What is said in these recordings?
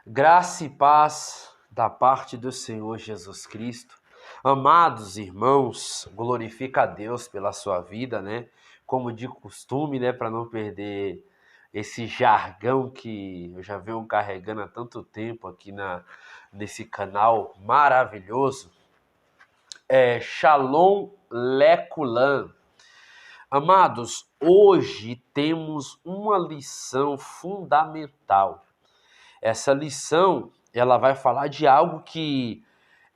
Graça e paz da parte do Senhor Jesus Cristo. Amados irmãos, glorifica a Deus pela sua vida, né? Como de costume, né? Para não perder esse jargão que eu já venho carregando há tanto tempo aqui nesse canal maravilhoso. Shalom Leculan. Amados, hoje temos uma lição fundamental. Essa lição, ela vai falar de algo que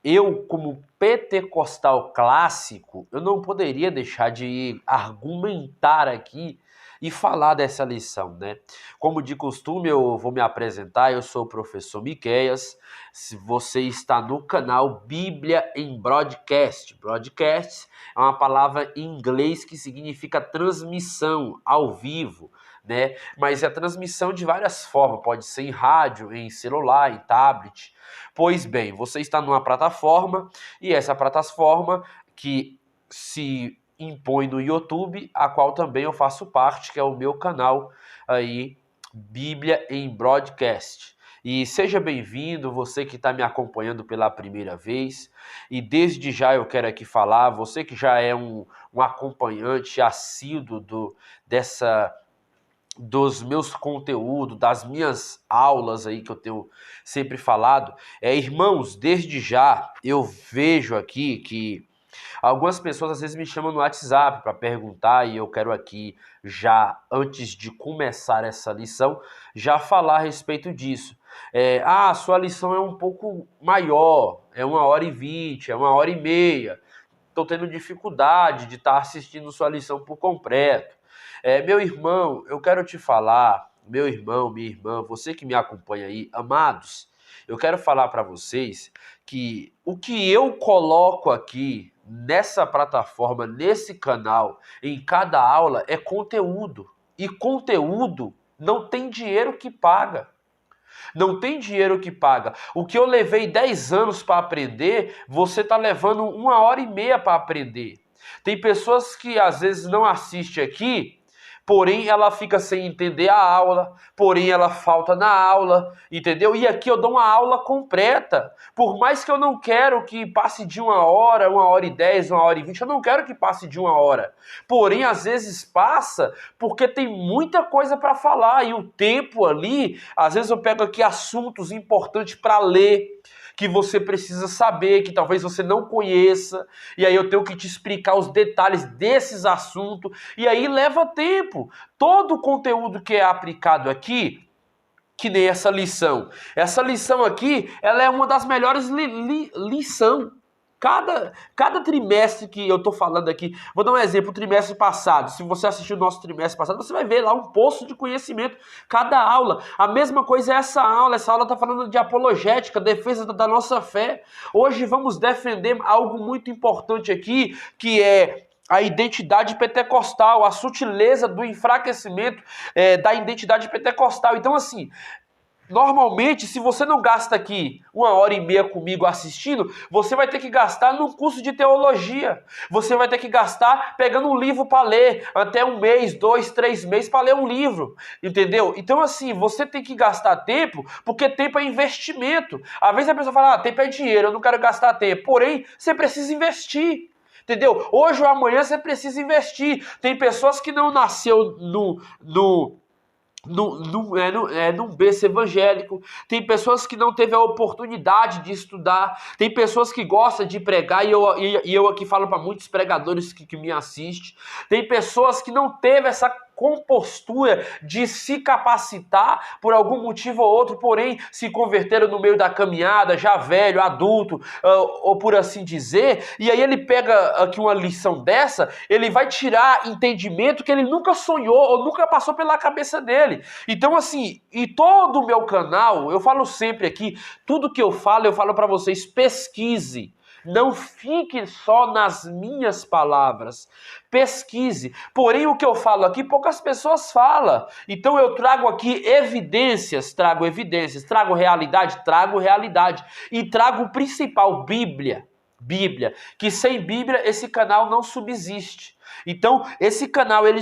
eu, como pentecostal clássico, eu não poderia deixar de argumentar aqui e falar dessa lição, né? Como de costume, eu vou me apresentar, eu sou o professor Miqueias. Se você está no canal Bíblia em Broadcast. Broadcast é uma palavra em inglês que significa transmissão ao vivo, né? Mas é transmissão de várias formas, pode ser em rádio, em celular, em tablet. Pois bem, você está numa plataforma e essa plataforma que se impõe no YouTube, a qual também eu faço parte, que é o meu canal aí, Bíblia em Broadcast. E seja bem-vindo, você que está me acompanhando pela primeira vez. E desde já eu quero aqui falar, você que já é um acompanhante assíduo dos meus conteúdos, das minhas aulas aí que eu tenho sempre falado. Irmãos, desde já eu vejo aqui que algumas pessoas às vezes me chamam no WhatsApp para perguntar e eu quero aqui já, antes de começar essa lição, já falar a respeito disso. Sua lição é um pouco maior, é 1h20, é 1h30. Estou tendo dificuldade de estar assistindo sua lição por completo. Meu irmão, eu quero te falar, meu irmão, minha irmã, você que me acompanha aí, amados, eu quero falar para vocês que o que eu coloco aqui nessa plataforma, nesse canal, em cada aula, é conteúdo. E conteúdo não tem dinheiro que paga. Não tem dinheiro que paga. O que eu levei 10 anos para aprender, você está levando 1h30 para aprender. Tem pessoas que às vezes não assistem aqui, porém ela fica sem entender a aula, porém ela falta na aula, entendeu? E aqui eu dou uma aula completa. Por mais que eu não quero que passe de 1h, 1h10, 1h20, eu não quero que passe de 1h. Porém, às vezes passa porque tem muita coisa para falar e o tempo ali, às vezes eu pego aqui assuntos importantes para ler, que você precisa saber, que talvez você não conheça, e aí eu tenho que te explicar os detalhes desses assuntos, e aí leva tempo. Todo o conteúdo que é aplicado aqui, que nem essa lição aqui, ela é uma das melhores lições. Cada trimestre que eu tô falando aqui, vou dar um exemplo, o trimestre passado, se você assistiu o nosso trimestre passado, você vai ver lá um poço de conhecimento, cada aula. A mesma coisa é essa aula tá falando de apologética, defesa da nossa fé. Hoje vamos defender algo muito importante aqui, que é a identidade pentecostal, a sutileza do enfraquecimento da identidade pentecostal. Então, assim, normalmente, se você não gasta aqui 1h30 comigo assistindo, você vai ter que gastar num curso de teologia. Você vai ter que gastar pegando um livro para ler, até 1 mês, 2, 3 meses para ler um livro, entendeu? Então, assim, você tem que gastar tempo, porque tempo é investimento. Às vezes a pessoa fala, tempo é dinheiro, eu não quero gastar tempo. Porém, você precisa investir. Entendeu? Hoje ou amanhã você precisa investir. Tem pessoas que não nasceu num berço evangélico, tem pessoas que não teve a oportunidade de estudar, tem pessoas que gostam de pregar, e eu aqui falo para muitos pregadores que me assistem, tem pessoas que não teve essa compostura de se capacitar por algum motivo ou outro, porém se converteram no meio da caminhada, já velho, adulto, ou por assim dizer, e aí ele pega aqui uma lição dessa, ele vai tirar entendimento que ele nunca sonhou ou nunca passou pela cabeça dele. Então, assim, e todo o meu canal, eu falo sempre aqui, tudo que eu falo para vocês, pesquise. Não fique só nas minhas palavras. Pesquise. Porém, o que eu falo aqui, poucas pessoas falam. Então, eu trago aqui evidências, trago realidade. E trago o principal, Bíblia. Bíblia. Que sem Bíblia, esse canal não subsiste. Então, esse canal ele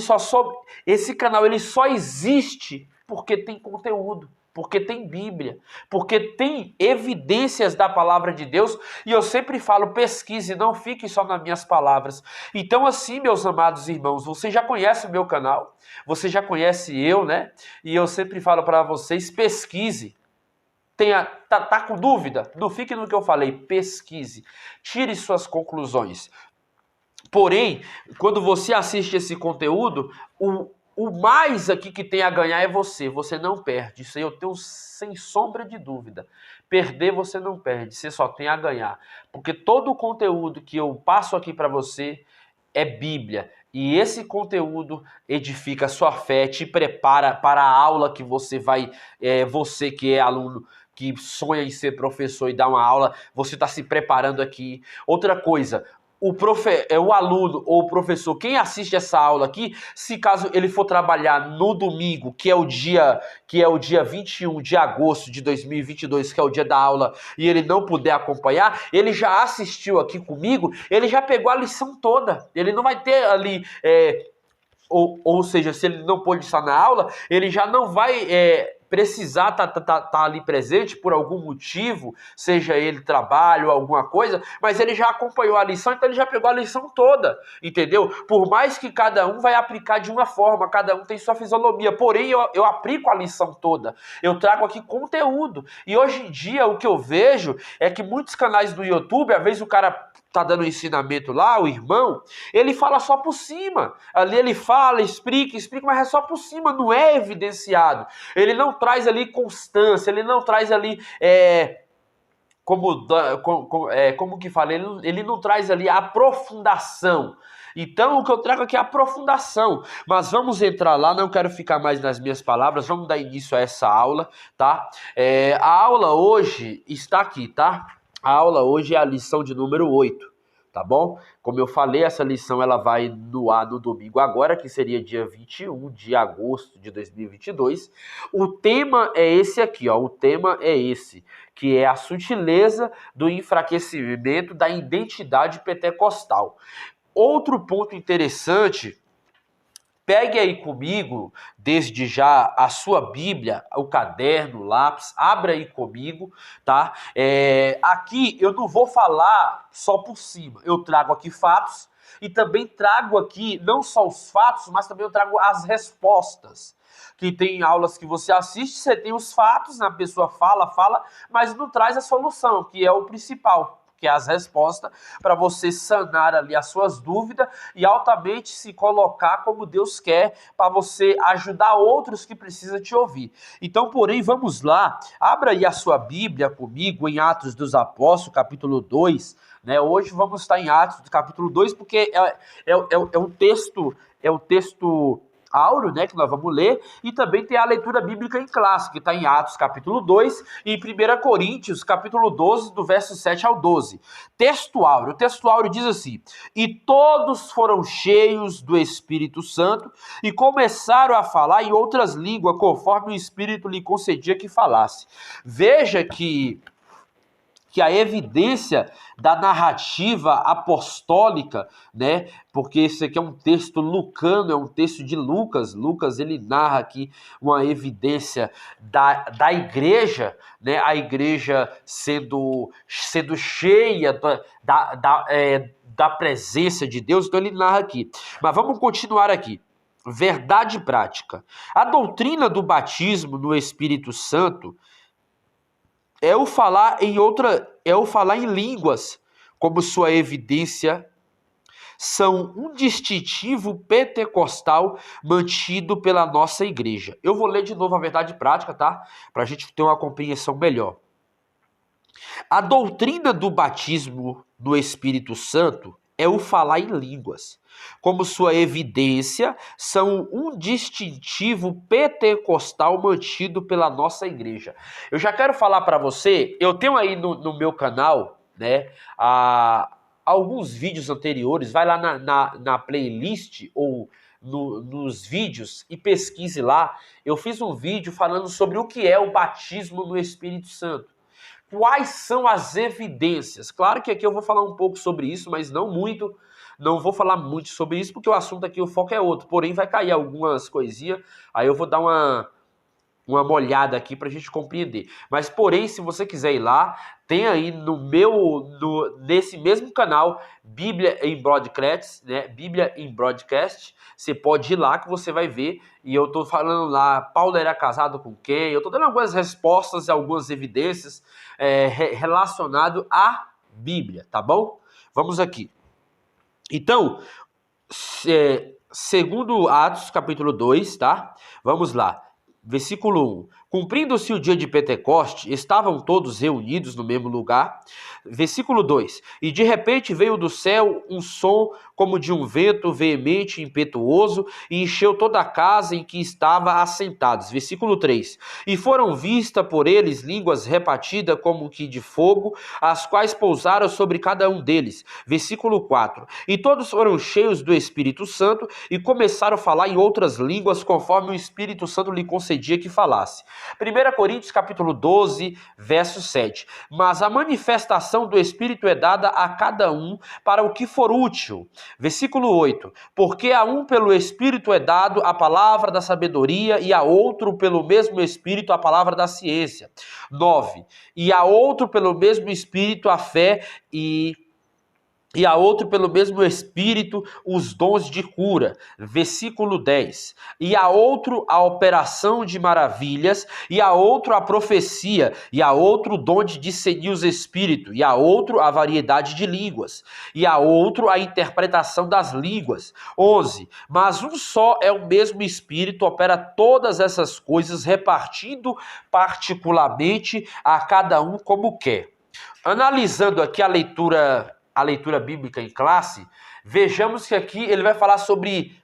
só existe porque tem conteúdo. porque tem Bíblia, porque tem evidências da palavra de Deus, e eu sempre falo, pesquise, não fique só nas minhas palavras. Então assim, meus amados irmãos, você já conhece o meu canal, você já conhece eu, né? E eu sempre falo para vocês, pesquise. Tá com dúvida? Não fique no que eu falei, pesquise, tire suas conclusões. Porém, quando você assiste esse conteúdo, o mais aqui que tem a ganhar é você não perde, isso aí eu tenho sem sombra de dúvida. Perder você não perde, você só tem a ganhar, porque todo o conteúdo que eu passo aqui para você é Bíblia, e esse conteúdo edifica a sua fé, te prepara para a aula que você vai, você que é aluno, que sonha em ser professor e dar uma aula, você está se preparando aqui. Outra coisa, o aluno ou o professor, quem assiste essa aula aqui, se caso ele for trabalhar no domingo, que é o dia 21 de agosto de 2022, que é o dia da aula, e ele não puder acompanhar, ele já assistiu aqui comigo, ele já pegou a lição toda, ele não vai ter ali... Ou seja, se ele não pôde estar na aula, ele já não vai precisar tá ali presente por algum motivo, seja ele trabalho ou alguma coisa, mas ele já acompanhou a lição, então ele já pegou a lição toda, entendeu? Por mais que cada um vai aplicar de uma forma, cada um tem sua fisionomia, porém eu aplico a lição toda, eu trago aqui conteúdo. E hoje em dia o que eu vejo é que muitos canais do YouTube, às vezes o cara tá dando ensinamento lá, o irmão, ele fala só por cima. Ali ele fala, explica, mas é só por cima, não é evidenciado. Ele não traz ali constância, ele não traz ali, como que fala, ele não traz ali aprofundação. Então, o que eu trago aqui é aprofundação. Mas vamos entrar lá, não quero ficar mais nas minhas palavras, vamos dar início a essa aula, tá? A aula hoje está aqui, tá? A aula hoje é a lição de número 8, tá bom? Como eu falei, essa lição ela vai no ar no domingo agora, que seria dia 21 de agosto de 2022. O tema é esse aqui, ó. O tema é esse, que é a sutileza do enfraquecimento da identidade pentecostal. Outro ponto interessante... Pegue aí comigo, desde já, a sua Bíblia, o caderno, o lápis, abra aí comigo, tá? Aqui eu não vou falar só por cima, eu trago aqui fatos e também trago aqui não só os fatos, mas também eu trago as respostas. Que tem aulas que você assiste, você tem os fatos, a pessoa fala, mas não traz a solução, que é o principal. Que é as respostas, para você sanar ali as suas dúvidas e altamente se colocar como Deus quer, para você ajudar outros que precisam te ouvir. Então, porém, vamos lá, abra aí a sua Bíblia comigo em Atos dos Apóstolos, capítulo 2, né? Hoje vamos estar em Atos do capítulo 2, porque é um texto áureo, né, que nós vamos ler, e também tem a leitura bíblica em classe, que está em Atos capítulo 2 e em 1 Coríntios capítulo 12, do verso 7 ao 12. Texto áureo. O texto áureo diz assim: e todos foram cheios do Espírito Santo e começaram a falar em outras línguas, conforme o Espírito lhe concedia que falasse. Veja que a evidência da narrativa apostólica, né? Porque esse aqui é um texto lucano, é um texto de Lucas. Lucas, ele narra aqui uma evidência da igreja, né? A igreja sendo cheia da presença de Deus. Então ele narra aqui. Mas vamos continuar aqui. Verdade prática. A doutrina do batismo no Espírito Santo é o falar em línguas, como sua evidência, são um distintivo pentecostal mantido pela nossa igreja. Eu vou ler de novo a verdade prática, tá? Para a gente ter uma compreensão melhor. A doutrina do batismo no Espírito Santo é o falar em línguas, como sua evidência, são um distintivo pentecostal mantido pela nossa igreja. Eu já quero falar para você, eu tenho aí no meu canal, né, alguns vídeos anteriores, vai lá na playlist ou nos vídeos e pesquise lá. Eu fiz um vídeo falando sobre o que é o batismo no Espírito Santo. Quais são as evidências? Claro que aqui eu vou falar um pouco sobre isso, mas não muito. Não vou falar muito sobre isso, porque o assunto aqui, o foco é outro. Porém, vai cair algumas coisinhas, aí eu vou dar uma olhada aqui para a gente compreender. Mas, porém, se você quiser ir lá, tem aí nesse mesmo canal, Bíblia em Broadcast, né? Bíblia em Broadcast. Você pode ir lá que você vai ver. E eu tô falando lá, Paulo era casado com quem? Eu tô dando algumas respostas e algumas evidências relacionado à Bíblia, tá bom? Vamos aqui. Então, segundo Atos, capítulo 2, tá? Vamos lá. Versículo 1. Cumprindo-se o dia de Pentecoste, estavam todos reunidos no mesmo lugar. Versículo 2. E de repente veio do céu um som como de um vento veemente e impetuoso e encheu toda a casa em que estavam assentados. Versículo 3. E foram vistas por eles línguas repartidas como que de fogo, as quais pousaram sobre cada um deles. Versículo 4. E todos foram cheios do Espírito Santo e começaram a falar em outras línguas conforme o Espírito Santo lhe concedia que falasse. 1 Coríntios capítulo 12, verso 7. Mas a manifestação do Espírito é dada a cada um para o que for útil. Versículo 8. Porque a um pelo Espírito é dado a palavra da sabedoria e a outro pelo mesmo Espírito a palavra da ciência. 9. E a outro pelo mesmo Espírito a fé e a outro pelo mesmo Espírito os dons de cura. Versículo 10. E a outro a operação de maravilhas, e a outro a profecia, e a outro o dom de discernir os espíritos, e a outro a variedade de línguas, e a outro a interpretação das línguas. 11. Mas um só é o mesmo Espírito, opera todas essas coisas, repartindo particularmente a cada um como quer. Analisando aqui a leitura bíblica em classe, vejamos que aqui ele vai falar sobre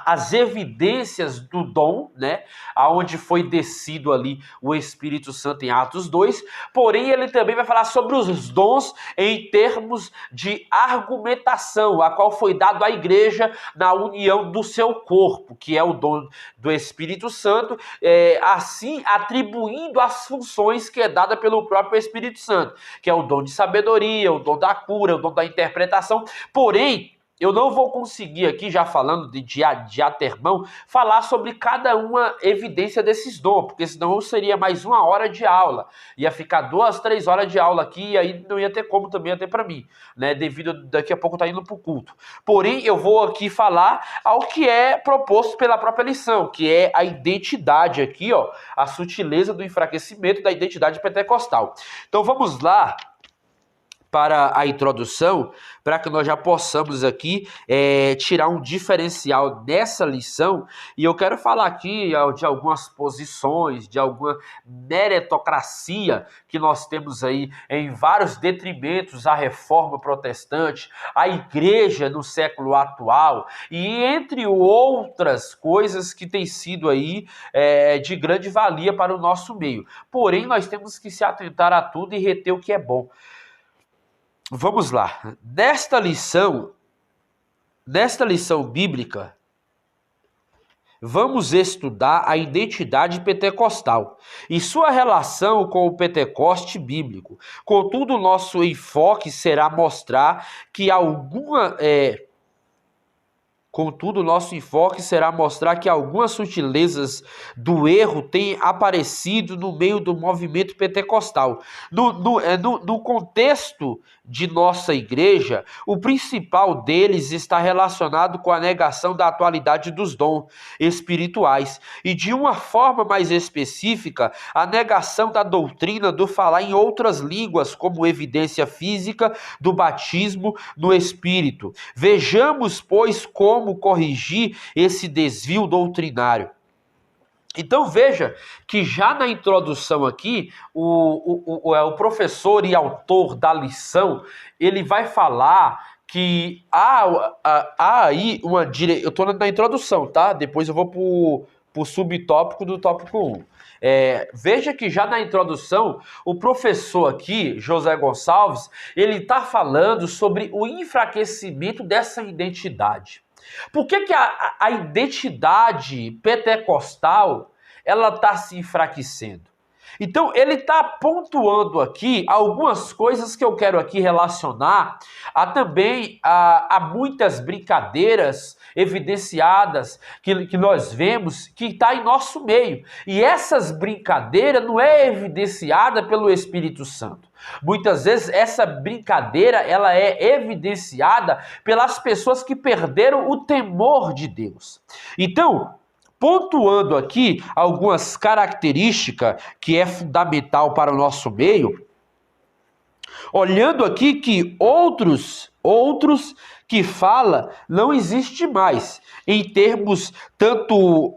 as evidências do dom, né, aonde foi descido ali o Espírito Santo em Atos 2, porém ele também vai falar sobre os dons em termos de argumentação, a qual foi dado à igreja na união do seu corpo, que é o dom do Espírito Santo, assim atribuindo as funções que é dada pelo próprio Espírito Santo, que é o dom de sabedoria, o dom da cura, o dom da interpretação, porém, eu não vou conseguir aqui, já falando de antemão, falar sobre cada uma evidência desses dons, porque senão seria mais 1 hora de aula. Ia ficar 2, 3 horas de aula aqui e aí não ia ter como também até para mim, né? Devido daqui a pouco tá indo pro culto. Porém, eu vou aqui falar ao que é proposto pela própria lição, que é a identidade aqui, ó, a sutileza do enfraquecimento da identidade pentecostal. Então vamos lá para a introdução, para que nós já possamos aqui tirar um diferencial dessa lição, e eu quero falar aqui de algumas posições, de alguma meritocracia que nós temos aí em vários detrimentos à reforma protestante, à igreja no século atual, e entre outras coisas que têm sido aí de grande valia para o nosso meio. Porém, nós temos que se atentar a tudo e reter o que é bom. Vamos lá. Nesta lição bíblica, vamos estudar a identidade pentecostal e sua relação com o Pentecoste bíblico. Contudo, nosso enfoque será mostrar que algumas sutilezas do erro têm aparecido no meio do movimento pentecostal. No contexto de nossa igreja, o principal deles está relacionado com a negação da atualidade dos dons espirituais e, de uma forma mais específica, a negação da doutrina do falar em outras línguas como evidência física do batismo no Espírito. Vejamos, pois, como corrigir esse desvio doutrinário. Então veja que já na introdução aqui, o professor e autor da lição, ele vai falar que há aí uma direção. Eu estou na introdução, tá? Depois eu vou para o subtópico do tópico 1. Veja que já na introdução, o professor aqui, José Gonçalves, ele está falando sobre o enfraquecimento dessa identidade. Por que a identidade pentecostal ela está se enfraquecendo? Então, ele está pontuando aqui algumas coisas que eu quero aqui relacionar a muitas brincadeiras evidenciadas que nós vemos que está em nosso meio. E essas brincadeiras não é evidenciada pelo Espírito Santo. Muitas vezes essa brincadeira ela é evidenciada pelas pessoas que perderam o temor de Deus. Então, pontuando aqui algumas características que é fundamental para o nosso meio, olhando aqui que outros que fala não existe mais, em termos tanto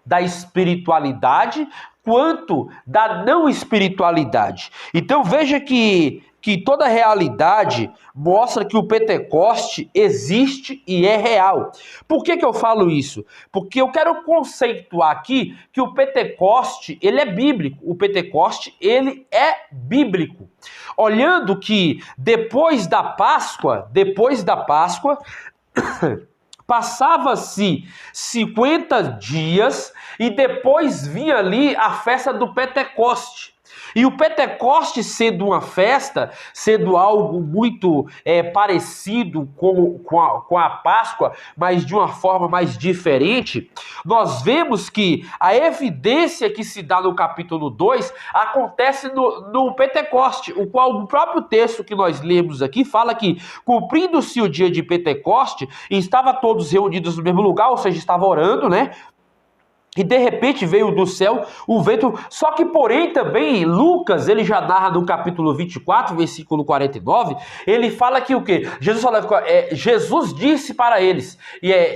da espiritualidade quanto da não espiritualidade. Então veja que toda a realidade mostra que o Pentecoste existe e é real. Por que eu falo isso? Porque eu quero conceituar aqui que o Pentecoste, ele é bíblico. O Pentecoste, ele é bíblico. Olhando que depois da Páscoa, passava-se 50 dias e depois vinha ali a festa do Pentecoste. E o Pentecoste sendo uma festa, sendo algo muito parecido com a Páscoa, mas de uma forma mais diferente, nós vemos que a evidência que se dá no capítulo 2 acontece no Pentecoste, o qual o próprio texto que nós lemos aqui fala que, cumprindo-se o dia de Pentecoste, e estava todos reunidos no mesmo lugar, ou seja, estava orando, né? E de repente veio do céu o vento, só que porém também Lucas, ele já narra no capítulo 24, versículo 49, ele fala que o quê? Jesus disse para eles,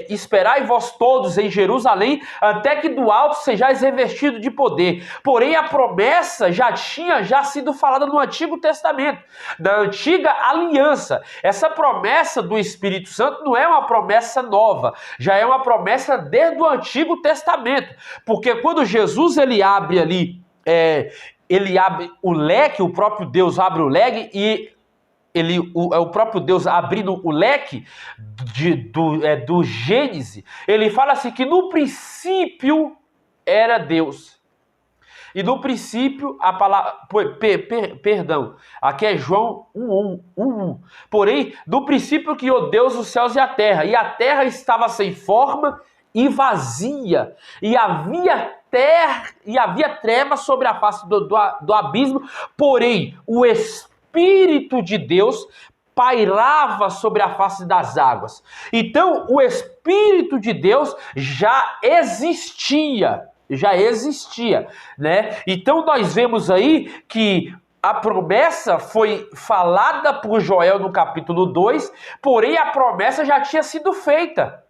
esperai vós todos em Jerusalém, até que do alto sejais revestidos de poder. Porém a promessa já tinha sido falada no Antigo Testamento, na antiga aliança. Essa promessa do Espírito Santo não é uma promessa nova, já é uma promessa desde o Antigo Testamento. Porque quando Jesus ele abre ali, ele abre o leque, o próprio Deus abre o leque e o próprio Deus abrindo o leque do Gênesis, ele fala assim que no princípio era Deus. E no princípio, a palavra, perdão, aqui é João 1:1. Porém, no princípio criou Deus os céus e a terra estava sem forma e vazia, e havia trevas sobre a face do abismo, porém o Espírito de Deus pairava sobre a face das águas. Então o Espírito de Deus já existia, né? Então nós vemos aí que a promessa foi falada por Joel no capítulo 2, porém a promessa já tinha sido feita.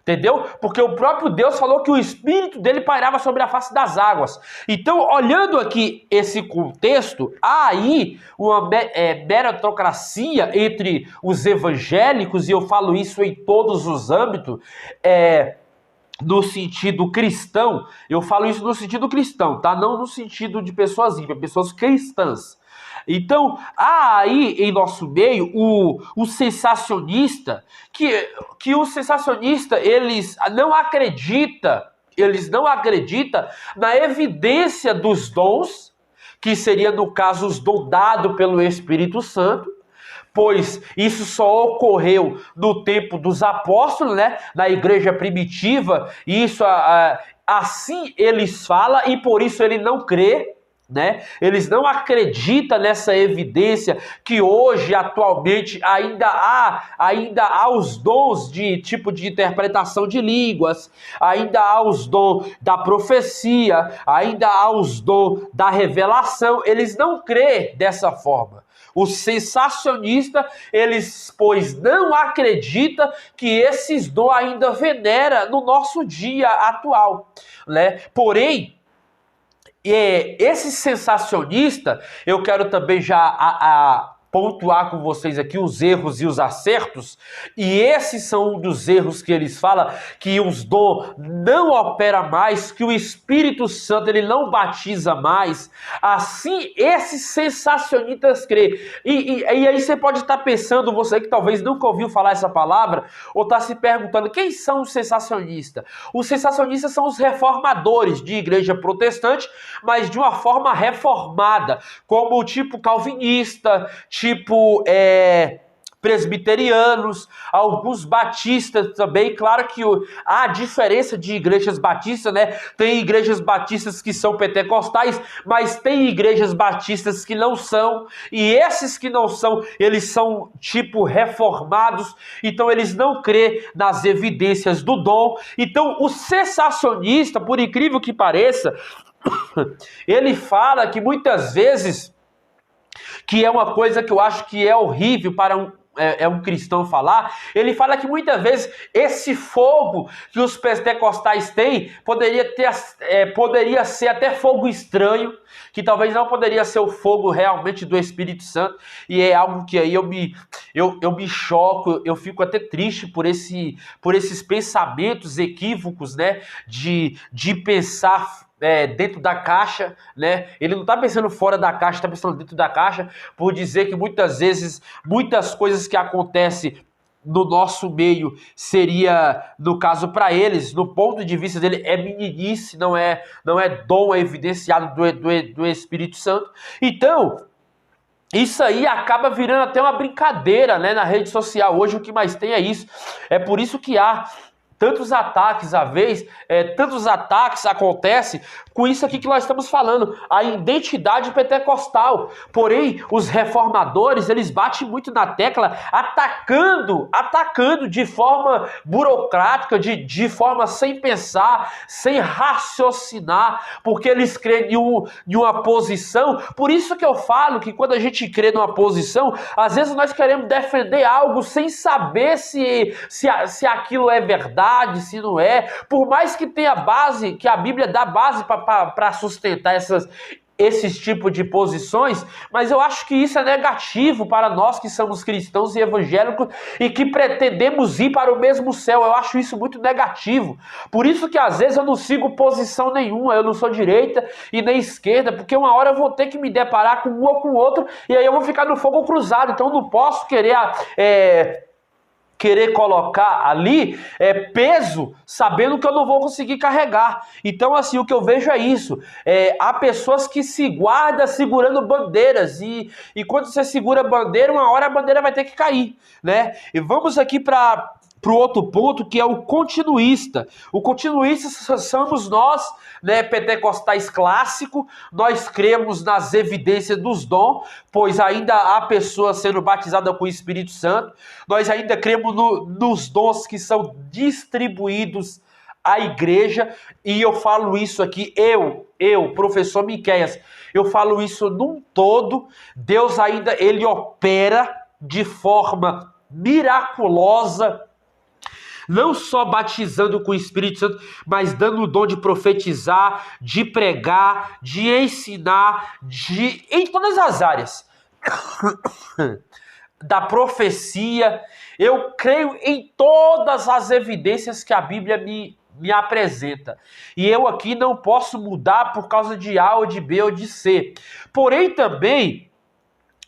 Entendeu? Porque o próprio Deus falou que o Espírito dele pairava sobre a face das águas. Então, olhando aqui esse contexto, há aí uma meritocracia entre os evangélicos, e eu falo isso em todos os âmbitos, no sentido cristão. Eu falo isso no sentido cristão, tá? Não no sentido de pessoas ímpias, pessoas cristãs. Então, há aí em nosso meio o sensacionista, que o sensacionista, eles não acreditam na evidência dos dons, que seria, no caso, os dons dados pelo Espírito Santo, pois isso só ocorreu no tempo dos apóstolos, né? Na igreja primitiva, e isso assim eles falam, e por isso ele não crê, né? Eles não acreditam nessa evidência que hoje, atualmente, ainda há os dons de tipo de interpretação de línguas, ainda há os dons da profecia, ainda há os dons da revelação. Eles não crêem dessa forma. O sensacionista, eles, pois, não acredita que esses dons ainda venera no nosso dia atual, né? Porém, esse sensacionista, eu quero também já pontuar com vocês aqui os erros e os acertos, e esses são um dos erros que eles falam, que os dons não opera mais, que o Espírito Santo ele não batiza mais. Assim, esses sensacionistas crê. E aí você pode estar pensando, você que talvez nunca ouviu falar essa palavra, ou está se perguntando, quem são os sensacionistas? Os sensacionistas são os reformadores de igreja protestante, mas de uma forma reformada, como o tipo calvinista, tipo presbiterianos, alguns batistas também. Claro que há diferença de igrejas batistas, né? Tem igrejas batistas que são pentecostais, mas tem igrejas batistas que não são, e esses que não são, eles são tipo reformados, então eles não crêem nas evidências do dom. Então o sensacionista, por incrível que pareça, ele fala que muitas vezes, que é uma coisa que eu acho que é horrível para um cristão falar, ele fala que muitas vezes esse fogo que os pentecostais têm poderia ser até fogo estranho, que talvez não poderia ser o fogo realmente do Espírito Santo, e é algo que aí eu me choco, eu fico até triste por esses pensamentos equívocos, né, de pensar dentro da caixa, né? Ele não está pensando fora da caixa, está pensando dentro da caixa, por dizer que muitas vezes, muitas coisas que acontecem no nosso meio seria, no caso para eles, no ponto de vista dele, é meninice, não é dom evidenciado do Espírito Santo. Então, isso aí acaba virando até uma brincadeira, né, na rede social. Hoje o que mais tem é isso. É por isso que há tantos ataques à vez, tantos ataques acontecem com isso aqui que nós estamos falando, a identidade pentecostal. Porém, os reformadores, eles batem muito na tecla, atacando de forma burocrática, de forma sem pensar, sem raciocinar, porque eles creem em uma posição. Por isso que eu falo que quando a gente crê numa posição, às vezes nós queremos defender algo sem saber se aquilo é verdade, se não é, por mais que tenha base, que a Bíblia dá base para sustentar esses tipos de posições, mas eu acho que isso é negativo para nós que somos cristãos e evangélicos e que pretendemos ir para o mesmo céu. Eu acho isso muito negativo. Por isso que às vezes eu não sigo posição nenhuma, eu não sou direita e nem esquerda, porque uma hora eu vou ter que me deparar com um ou com o outro, e aí eu vou ficar no fogo cruzado. Então eu não posso querer colocar ali peso, sabendo que eu não vou conseguir carregar. Então, assim, o que eu vejo é isso. Há pessoas que se guardam segurando bandeiras, e quando você segura a bandeira, uma hora a bandeira vai ter que cair, né? E vamos aqui para o outro ponto, que é o continuista. O continuista somos nós, né, pentecostais clássico. Nós cremos nas evidências dos dons, pois ainda há pessoas sendo batizadas com o Espírito Santo. Nós ainda cremos nos dons que são distribuídos à igreja, e eu falo isso aqui, professor Miqueias, eu falo isso num todo. Deus ainda, ele opera de forma miraculosa, não só batizando com o Espírito Santo, mas dando o dom de profetizar, de pregar, de ensinar, em todas as áreas da profecia. Eu creio em todas as evidências que a Bíblia me apresenta. E eu aqui não posso mudar por causa de A ou de B ou de C. Porém, também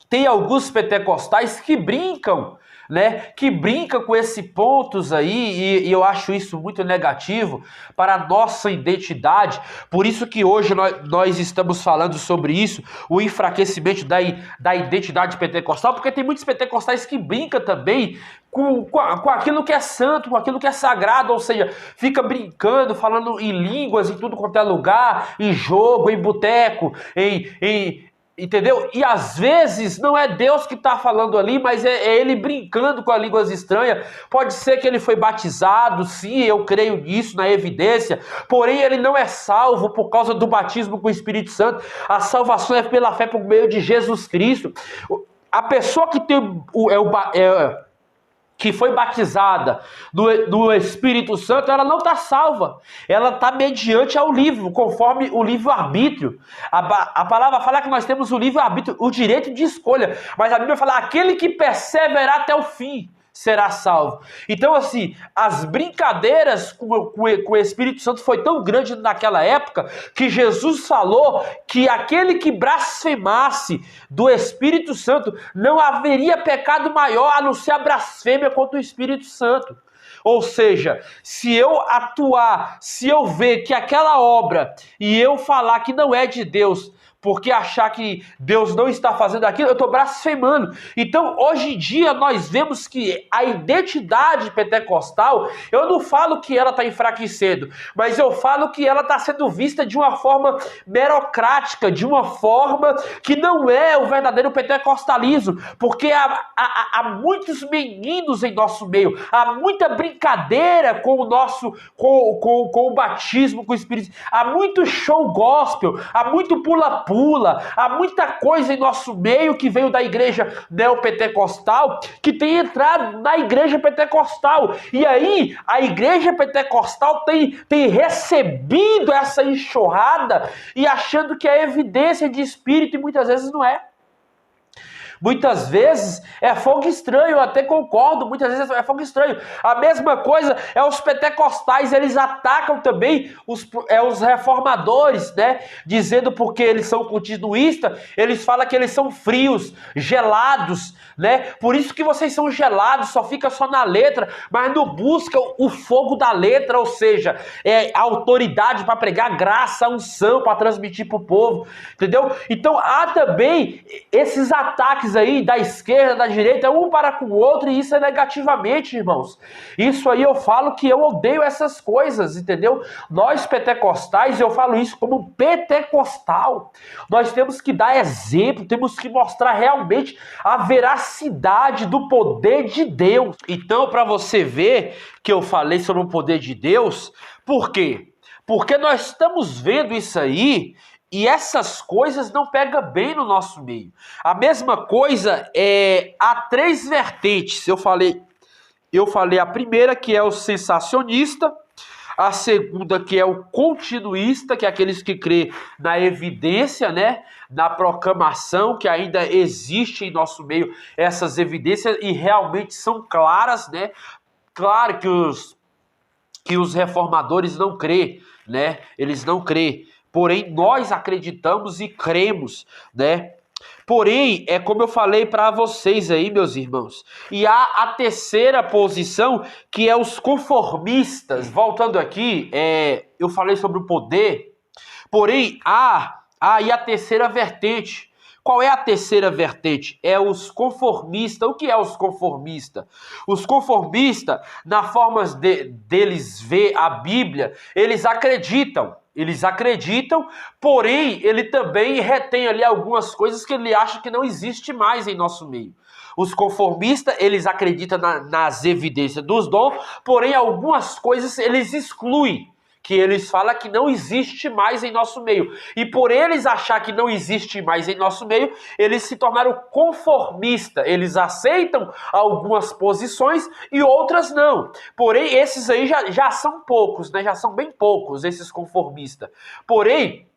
tem alguns pentecostais que brincam, né, que brinca com esses pontos aí, e eu acho isso muito negativo para a nossa identidade. Por isso que hoje nós estamos falando sobre isso, o enfraquecimento da identidade pentecostal, porque tem muitos pentecostais que brincam também com aquilo que é santo, com aquilo que é sagrado, ou seja, fica brincando, falando em línguas em tudo quanto é lugar, em jogo, em boteco, entendeu? E às vezes não é Deus que está falando ali, mas é ele brincando com as línguas estranhas. Pode ser que ele foi batizado, sim, eu creio nisso, na evidência, porém ele não é salvo por causa do batismo com o Espírito Santo. A salvação é pela fé por meio de Jesus Cristo. A pessoa que tem que foi batizada no Espírito Santo, ela não está salva. Ela está mediante ao livro, conforme o livre-arbítrio. A palavra fala que nós temos o livre-arbítrio, o direito de escolha. Mas a Bíblia fala, aquele que perseverar até o fim será salvo. Então, assim, as brincadeiras com o Espírito Santo foi tão grande naquela época que Jesus falou que aquele que blasfemasse do Espírito Santo não haveria pecado maior a não ser a blasfêmia contra o Espírito Santo. Ou seja, se eu atuar, se eu ver que aquela obra e eu falar que não é de Deus, porque achar que Deus não está fazendo aquilo, eu estou blasfemando. Então, hoje em dia, nós vemos que a identidade pentecostal, eu não falo que ela está enfraquecendo, mas eu falo que ela está sendo vista de uma forma merocrática, de uma forma que não é o verdadeiro pentecostalismo, porque há muitos meninos em nosso meio, há muita brincadeira com o nosso, com o batismo, com o Espírito, há muito show gospel, há muito pula-pula, há muita coisa em nosso meio que veio da igreja neopentecostal, que tem entrado na igreja pentecostal. E aí, a igreja pentecostal tem recebido essa enxurrada e achando que é evidência de espírito, e muitas vezes não é. Muitas vezes é fogo estranho, eu até concordo, muitas vezes é fogo estranho. A mesma coisa é os pentecostais, eles atacam também os reformadores, né? Dizendo porque eles são continuistas, eles falam que eles são frios, gelados, né? Por isso que vocês são gelados, só fica só na letra, mas não buscam o fogo da letra, ou seja, a autoridade para pregar graça, unção para transmitir para o povo, entendeu? Então há também esses ataques aí da esquerda, da direita, um para com o outro, e isso é negativamente, irmãos. Isso aí eu falo que eu odeio essas coisas, entendeu? Nós pentecostais, eu falo isso como pentecostal. Nós temos que dar exemplo, temos que mostrar realmente a veracidade do poder de Deus. Então, para você ver que eu falei sobre o poder de Deus, por quê? Porque nós estamos vendo isso aí, e essas coisas não pegam bem no nosso meio. A mesma coisa há três vertentes. Eu falei a primeira, que é o sensacionista, a segunda, que é o continuista, que é aqueles que crê na evidência, né? Na proclamação, que ainda existe em nosso meio essas evidências e realmente são claras, né? Claro que os reformadores não crê, né? Eles não crê. Porém, nós acreditamos e cremos, né? Porém, é como eu falei para vocês aí, meus irmãos. E há a terceira posição, que é os conformistas. Voltando aqui, eu falei sobre o poder. Porém, há aí a terceira vertente. Qual é a terceira vertente? É os conformistas. O que é os conformistas? Os conformistas, na forma deles ver a Bíblia, eles acreditam, porém, ele também retém ali algumas coisas que ele acha que não existe mais em nosso meio. Os conformistas, eles acreditam nas evidências dos dons, porém, algumas coisas eles excluem, que eles falam que não existe mais em nosso meio. E por eles achar que não existe mais em nosso meio, eles se tornaram conformistas. Eles aceitam algumas posições e outras não. Porém, esses aí já são poucos, né? Já são bem poucos, esses conformistas. Porém,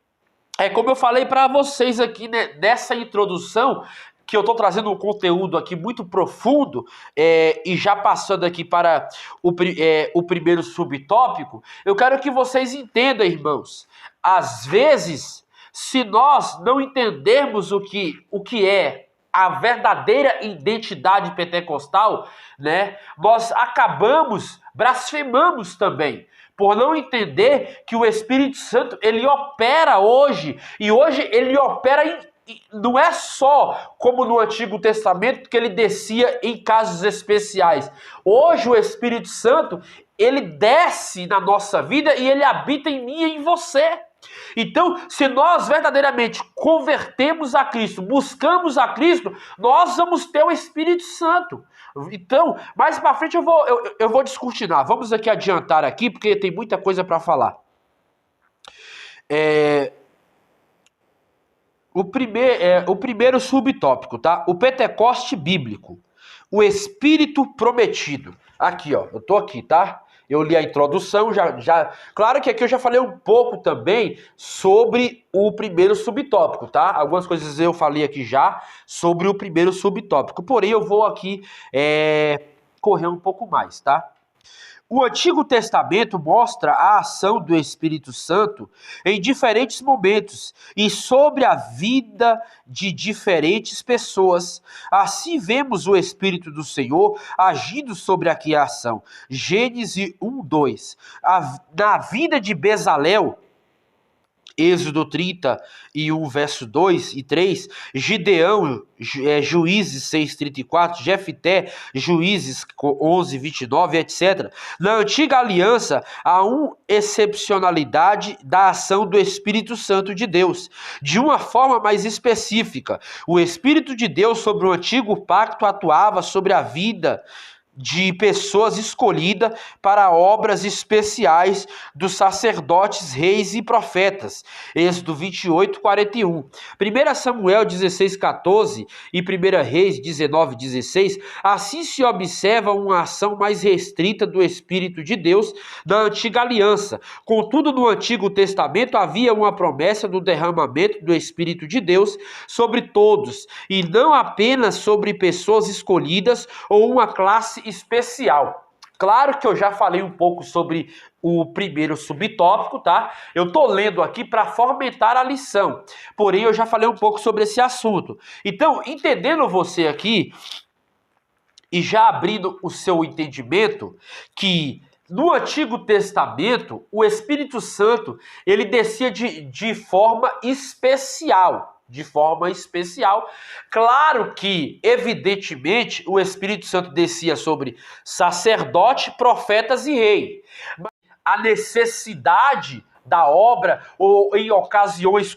é como eu falei para vocês aqui, né, nessa introdução, que eu estou trazendo um conteúdo aqui muito profundo, e já passando aqui para o primeiro subtópico, eu quero que vocês entendam, irmãos. Às vezes, se nós não entendermos o que é a verdadeira identidade pentecostal, né, nós blasfemamos também, por não entender que o Espírito Santo, ele opera hoje, e hoje ele opera não é só como no Antigo Testamento, que ele descia em casos especiais. Hoje o Espírito Santo, ele desce na nossa vida e ele habita em mim e em você. Então, se nós verdadeiramente convertemos a Cristo, buscamos a Cristo, nós vamos ter o Espírito Santo. Então, mais para frente eu vou descortinar. Vamos aqui adiantar aqui, porque tem muita coisa para falar. O primeiro subtópico, tá? O Pentecoste bíblico. o Espírito prometido. Aqui, ó, eu tô aqui, tá? Eu li a introdução, claro que aqui eu já falei um pouco também sobre o primeiro subtópico, tá? Algumas coisas eu falei aqui já sobre o primeiro subtópico, porém eu vou aqui correr um pouco mais, tá? O Antigo Testamento mostra a ação do Espírito Santo em diferentes momentos e sobre a vida de diferentes pessoas. Assim vemos o Espírito do Senhor agindo sobre a criação. Gênesis 1:2. Na vida de Bezalel, Êxodo 31, verso 2 e 3, Gideão, Juízes 6:34, Jefté, Juízes 11:29, etc. Na antiga aliança, há uma excepcionalidade da ação do Espírito Santo de Deus. De uma forma mais específica, o Espírito de Deus sobre o antigo pacto atuava sobre a vida de pessoas escolhidas para obras especiais dos sacerdotes, reis e profetas. Êxodo 28:41. 1 Samuel 16:14 e 1 Reis 19:16. Assim se observa uma ação mais restrita do Espírito de Deus na antiga aliança. Contudo, no Antigo Testamento havia uma promessa do derramamento do Espírito de Deus sobre todos, e não apenas sobre pessoas escolhidas ou uma classe especial. Claro que eu já falei um pouco sobre o primeiro subtópico, tá? Eu tô lendo aqui para fomentar a lição, porém eu já falei um pouco sobre esse assunto. Então, entendendo você aqui e já abrindo o seu entendimento que no Antigo Testamento o Espírito Santo ele descia de forma especial. De forma especial. Claro que, evidentemente, o Espírito Santo descia sobre sacerdote, profetas e rei. Mas a necessidade da obra, ou em ocasiões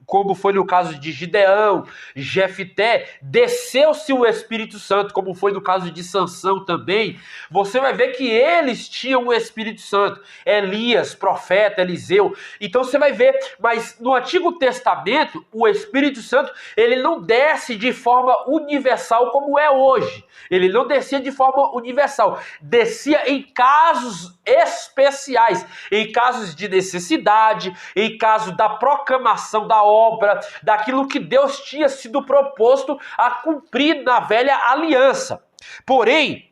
como foi no caso de Gideão, Jefté, desceu-se o Espírito Santo, como foi no caso de Sansão também. Você vai ver que eles tinham o Espírito Santo, Elias, profeta, Eliseu. Então você vai ver, mas no Antigo Testamento, o Espírito Santo, ele não desce de forma universal como é hoje. Ele não descia de forma universal, descia em casos especiais, em casos de necessidade, em caso da proclamação da obra, daquilo que Deus tinha sido proposto a cumprir na velha aliança. Porém,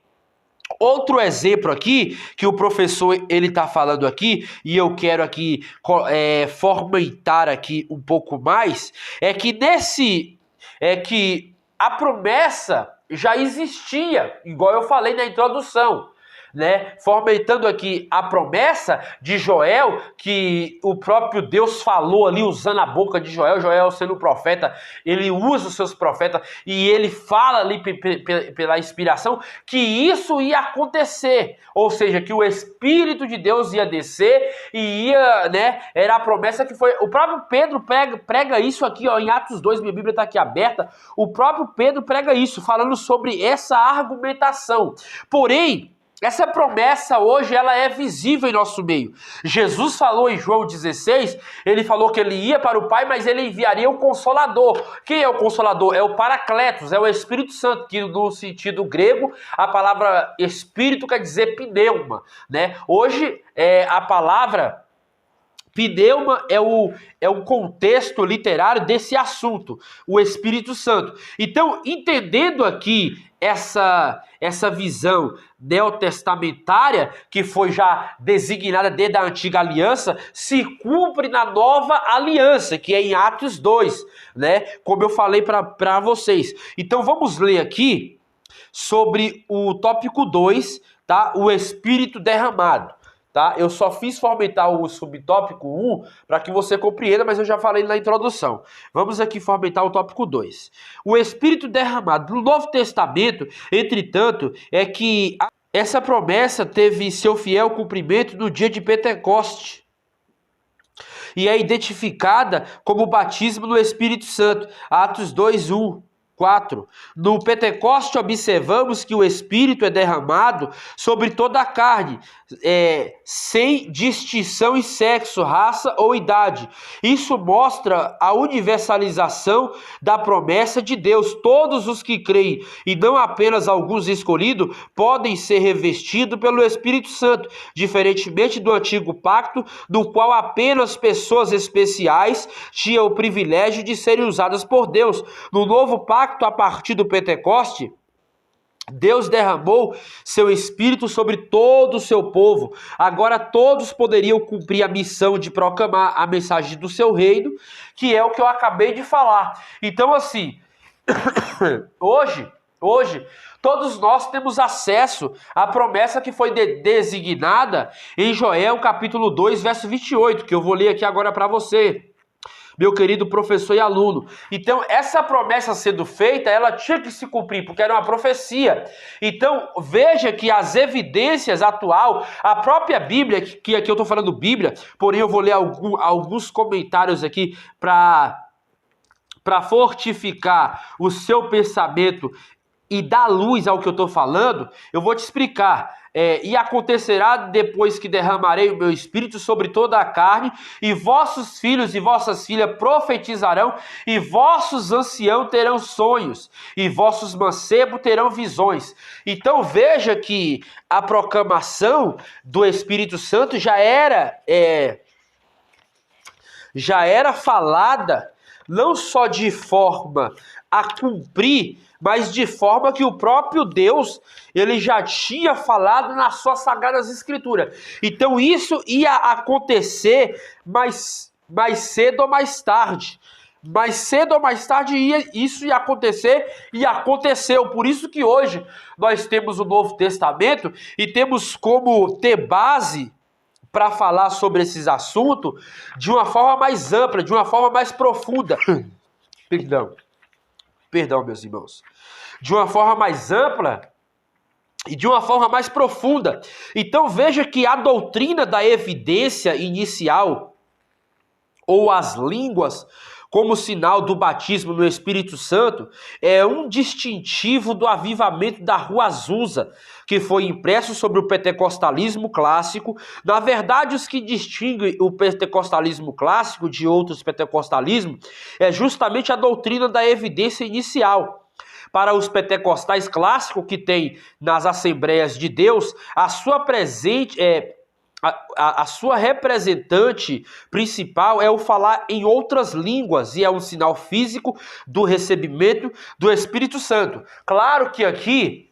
outro exemplo aqui, que o professor ele está falando aqui, e eu quero aqui fomentar aqui um pouco mais, é que a promessa já existia, igual eu falei na introdução, né? Fomentando aqui a promessa de Joel, que o próprio Deus falou ali, usando a boca de Joel, Joel sendo profeta, ele usa os seus profetas, e ele fala ali pela inspiração, que isso ia acontecer, ou seja, que o Espírito de Deus ia descer, e ia, né, era a promessa que foi, o próprio Pedro prega isso aqui, ó, em Atos 2, minha Bíblia está aqui aberta, o próprio Pedro prega isso, falando sobre essa argumentação. Porém, essa promessa hoje ela é visível em nosso meio. Jesus falou em João 16, ele falou que ele ia para o Pai, mas ele enviaria o Consolador. Quem é o Consolador? É o Paracletos, é o Espírito Santo, que no sentido grego a palavra Espírito quer dizer pneuma, né? Hoje a palavra pneuma é o contexto literário desse assunto, o Espírito Santo. Então, entendendo aqui essa visão neotestamentária, que foi já designada desde a antiga aliança, se cumpre na nova aliança, que é em Atos 2, né? Como eu falei para vocês. Então, vamos ler aqui sobre o tópico 2, tá? O Espírito derramado. Tá? Eu só fiz fomentar o subtópico 1 para que você compreenda, mas eu já falei na introdução. Vamos aqui fomentar o tópico 2. O Espírito derramado. No Novo Testamento, entretanto, é que essa promessa teve seu fiel cumprimento no dia de Pentecoste. E é identificada como o batismo no Espírito Santo. Atos 2:1. 4. No Pentecoste observamos que o Espírito é derramado sobre toda a carne, sem distinção em sexo, raça ou idade. Isso mostra a universalização da promessa de Deus. Todos os que creem, e não apenas alguns escolhidos, podem ser revestidos pelo Espírito Santo, diferentemente do antigo pacto, no qual apenas pessoas especiais tinham o privilégio de serem usadas por Deus. No novo pacto, a partir do Pentecoste, Deus derramou seu Espírito sobre todo o seu povo. Agora todos poderiam cumprir a missão de proclamar a mensagem do seu reino, que é o que eu acabei de falar. Então, assim, hoje, todos nós temos acesso à promessa que foi designada em Joel, capítulo 2, verso 28, que eu vou ler aqui agora para você, meu querido professor e aluno. Então, essa promessa sendo feita, ela tinha que se cumprir, porque era uma profecia. Então, veja que as evidências atual, a própria Bíblia, que aqui eu estou falando Bíblia, porém eu vou ler alguns comentários aqui para fortificar o seu pensamento e dar luz ao que eu estou falando. Eu vou te explicar. E acontecerá depois que derramarei o meu espírito sobre toda a carne, e vossos filhos e vossas filhas profetizarão, e vossos anciãos terão sonhos, e vossos mancebos terão visões. Então veja que a proclamação do Espírito Santo já era falada, não só de forma a cumprir, mas de forma que o próprio Deus, ele já tinha falado nas suas sagradas escrituras. Então isso ia acontecer mais cedo ou mais tarde. Mais cedo ou mais tarde isso ia acontecer, e aconteceu. Por isso que hoje nós temos o Novo Testamento e temos como ter base para falar sobre esses assuntos de uma forma mais ampla, de uma forma mais profunda. Perdão, meus irmãos. De uma forma mais ampla e de uma forma mais profunda. Então veja que a doutrina da evidência inicial, ou as línguas como sinal do batismo no Espírito Santo, é um distintivo do avivamento da Rua Azusa, que foi impresso sobre o pentecostalismo clássico. Na verdade, os que distinguem o pentecostalismo clássico de outros pentecostalismos é justamente a doutrina da evidência inicial. Para os pentecostais clássicos que tem nas Assembleias de Deus, a sua representante principal é o falar em outras línguas, e é um sinal físico do recebimento do Espírito Santo. Claro que aqui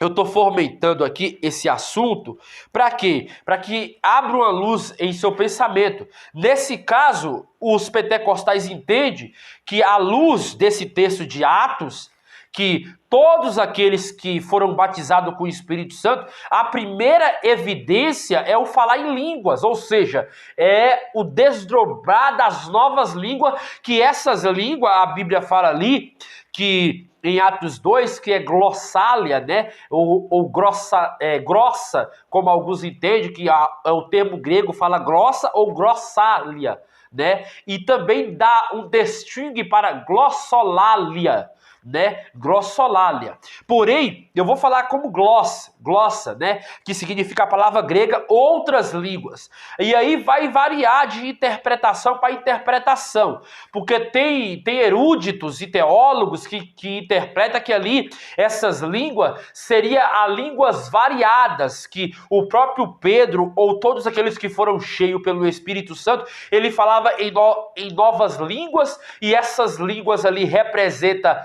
eu estou fomentando aqui esse assunto para quê? Para que abra uma luz em seu pensamento. Nesse caso, os pentecostais entendem que, à luz desse texto de Atos, que todos aqueles que foram batizados com o Espírito Santo, a primeira evidência é o falar em línguas, ou seja, é o desdobrar das novas línguas, que essas línguas, a Bíblia fala ali, que em Atos 2, que é glossália, né? Ou grossa, como alguns entendem, que o termo grego fala grossa ou grossália, né? E também dá um distingue para glossolalia, né? Grossolalia. Porém, eu vou falar como glossa, né? Que significa a palavra grega outras línguas. E aí vai variar de interpretação para interpretação, porque tem eruditos e teólogos que interpretam que ali essas línguas seriam as línguas variadas, que o próprio Pedro ou todos aqueles que foram cheios pelo Espírito Santo, ele falava em novas línguas, e essas línguas ali representam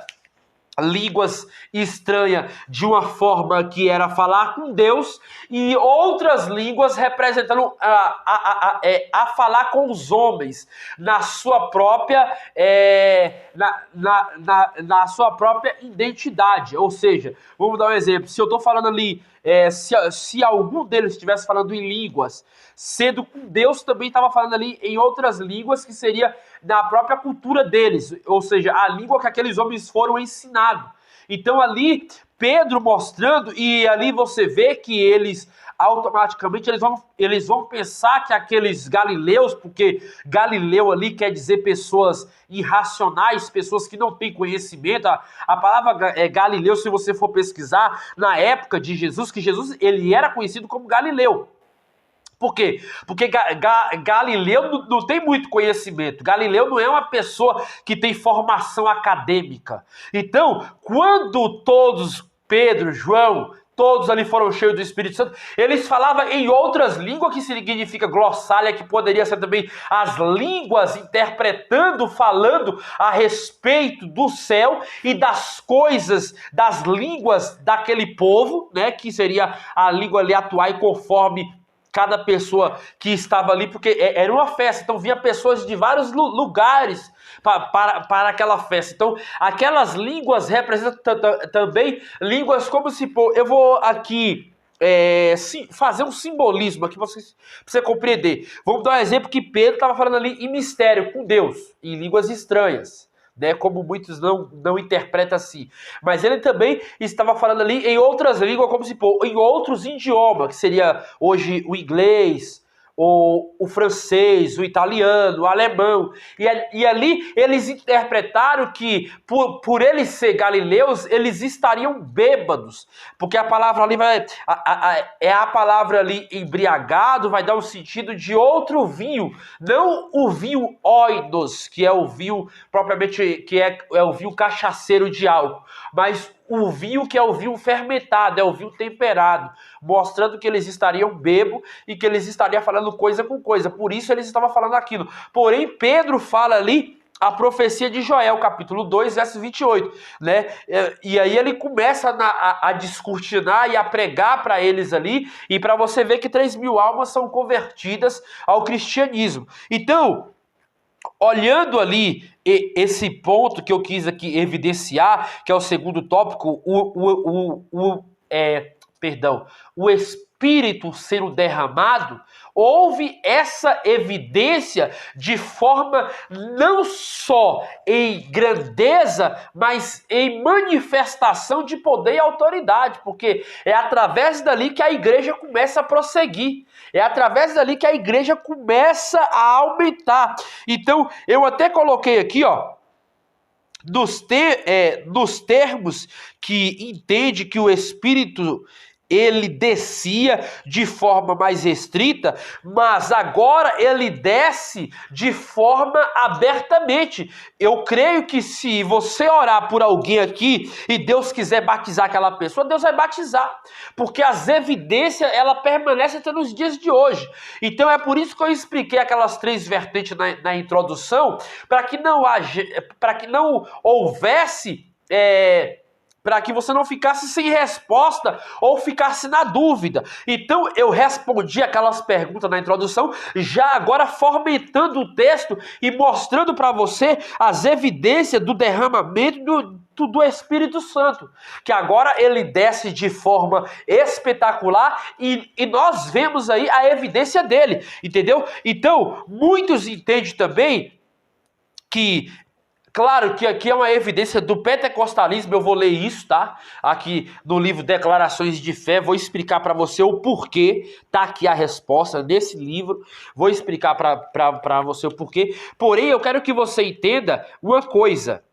línguas estranhas de uma forma que era falar com Deus, e outras línguas representando a falar com os homens na sua própria na sua própria identidade. Ou seja, vamos dar um exemplo. Se eu estou falando ali, se algum deles estivesse falando em línguas, sendo com Deus também estava falando ali em outras línguas, que seria na própria cultura deles, ou seja, a língua que aqueles homens foram ensinados. Então ali, Pedro mostrando, e ali você vê que eles automaticamente eles vão pensar que aqueles galileus, porque Galileu ali quer dizer pessoas irracionais, pessoas que não têm conhecimento. A palavra Galileu, se você for pesquisar, na época de Jesus, que Jesus ele era conhecido como Galileu. Por quê? Porque Galileu não tem muito conhecimento. Galileu não é uma pessoa que tem formação acadêmica. Então, quando todos, Pedro, João, todos ali foram cheios do Espírito Santo, eles falavam em outras línguas, que significa glossália, que poderia ser também as línguas interpretando, falando a respeito do céu e das coisas, das línguas daquele povo, né, que seria a língua ali atual e conforme cada pessoa que estava ali, porque era uma festa, então vinha pessoas de vários lugares para aquela festa. Então, aquelas línguas representam também línguas como se... Eu vou aqui fazer um simbolismo aqui para você compreender. Vamos dar um exemplo que Pedro estava falando ali em mistério com Deus, em línguas estranhas, né, como muitos não interpretam assim. Mas ele também estava falando ali em outras línguas, como se for, em outros idiomas, que seria hoje o inglês, o francês, o italiano, o alemão. E ali eles interpretaram que, por eles ser galileus, eles estariam bêbados. Porque a palavra ali a palavra ali embriagado vai dar um sentido de outro vinho. Não o vinho oinos, que é o vinho propriamente, que é o vinho cachaceiro de álcool. Mas o vinho que é o vinho fermentado, é o vinho temperado, mostrando que eles estariam bêbados e que eles estariam falando coisa com coisa. Por isso eles estavam falando aquilo. Porém, Pedro fala ali a profecia de Joel, capítulo 2, verso 28, né? E aí ele começa a descortinar e a pregar para eles ali, e para você ver que 3.000 almas são convertidas ao cristianismo. Então, olhando ali esse ponto que eu quis aqui evidenciar, que é o segundo tópico, o Espírito sendo derramado, houve essa evidência de forma não só em grandeza, mas em manifestação de poder e autoridade, porque é através dali que a igreja começa a prosseguir, é através dali que a igreja começa a aumentar. Então, eu até coloquei aqui, ó, nos termos que entende que o Espírito ele descia de forma mais restrita, mas agora ele desce de forma abertamente. Eu creio que se você orar por alguém aqui e Deus quiser batizar aquela pessoa, Deus vai batizar, porque as evidências ela permanece até nos dias de hoje. Então é por isso que eu expliquei aquelas 3 vertentes na introdução, para que não houvesse para que você não ficasse sem resposta ou ficasse na dúvida. Então eu respondi aquelas perguntas na introdução, já agora fomentando o texto e mostrando para você as evidências do derramamento do Espírito Santo, que agora ele desce de forma espetacular e nós vemos aí a evidência dele, entendeu? Então, muitos entendem também que, claro que aqui é uma evidência do pentecostalismo, eu vou ler isso, tá? Aqui no livro Declarações de Fé, vou explicar para você o porquê, tá aqui a resposta nesse livro, vou explicar para você o porquê. Porém, eu quero que você entenda uma coisa.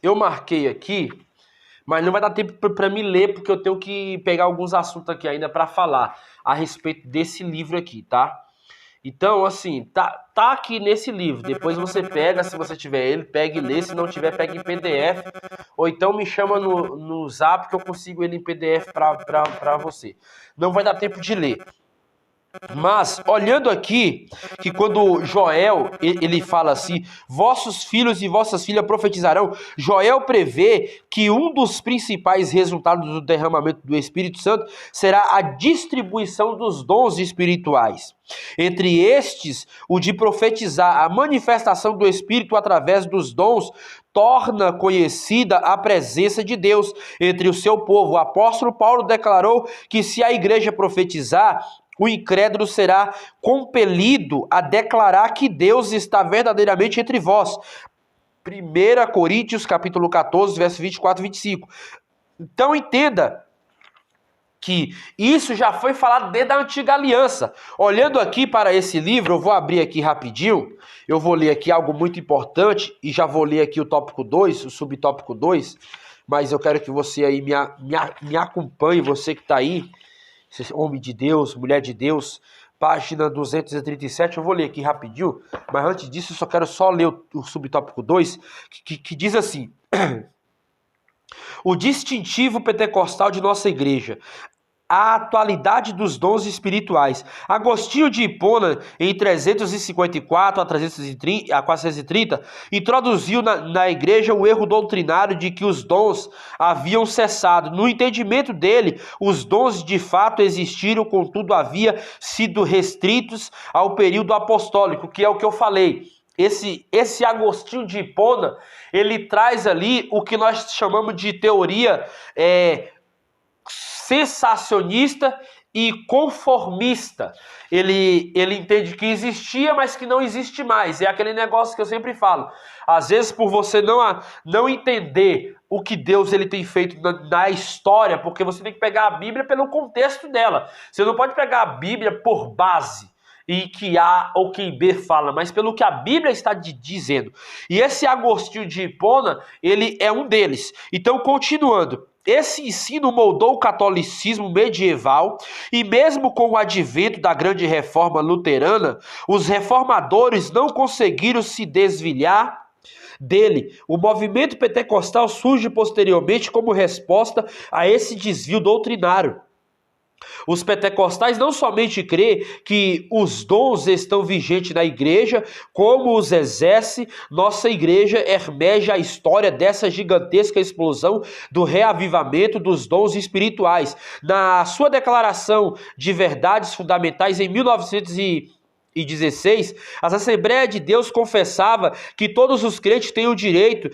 Eu marquei aqui, mas não vai dar tempo para me ler, porque eu tenho que pegar alguns assuntos aqui ainda para falar a respeito desse livro aqui, tá? Então, assim, tá aqui nesse livro. Depois você pega, se você tiver ele, pega e lê. Se não tiver, pega em PDF. Ou então me chama no Zap que eu consigo ele em PDF para você. Não vai dar tempo de ler. Mas, olhando aqui, que quando Joel, ele fala assim, vossos filhos e vossas filhas profetizarão, Joel prevê que um dos principais resultados do derramamento do Espírito Santo será a distribuição dos dons espirituais. Entre estes, o de profetizar, a manifestação do Espírito através dos dons, torna conhecida a presença de Deus entre o seu povo. O apóstolo Paulo declarou que se a igreja profetizar, o incrédulo será compelido a declarar que Deus está verdadeiramente entre vós. 1 Coríntios capítulo 14, verso 24 e 25. Então entenda que isso já foi falado desde a antiga aliança. Olhando aqui para esse livro, eu vou abrir aqui rapidinho, eu vou ler aqui algo muito importante, e já vou ler aqui o tópico 2, o subtópico 2, mas eu quero que você aí me acompanhe, você que está aí, homem de Deus, mulher de Deus, página 237, eu vou ler aqui rapidinho, mas antes disso eu só quero ler o subtópico 2, que diz assim: o distintivo pentecostal de nossa igreja, a atualidade dos dons espirituais. Agostinho de Hipona, em 354 a 430, introduziu na igreja o erro doutrinário de que os dons haviam cessado. No entendimento dele, os dons de fato existiram, contudo havia sido restritos ao período apostólico, que é o que eu falei. Esse Agostinho de Hipona, ele traz ali o que nós chamamos de teoria sensacionista e conformista. Ele entende que existia, mas que não existe mais. É aquele negócio que eu sempre falo. Às vezes, por você não entender o que Deus ele tem feito na história, porque você tem que pegar a Bíblia pelo contexto dela. Você não pode pegar a Bíblia por base e que A ou que B fala, mas pelo que a Bíblia está dizendo. E esse Agostinho de Hipona, ele é um deles. Então, continuando. Esse ensino moldou o catolicismo medieval e mesmo com o advento da grande reforma luterana, os reformadores não conseguiram se desviar dele. O movimento pentecostal surge posteriormente como resposta a esse desvio doutrinário. Os pentecostais não somente crêem que os dons estão vigentes na igreja, como os exerce, nossa igreja emerge a história dessa gigantesca explosão do reavivamento dos dons espirituais. Na sua declaração de verdades fundamentais em 1916, a Assembleia de Deus confessava que todos os crentes têm o direito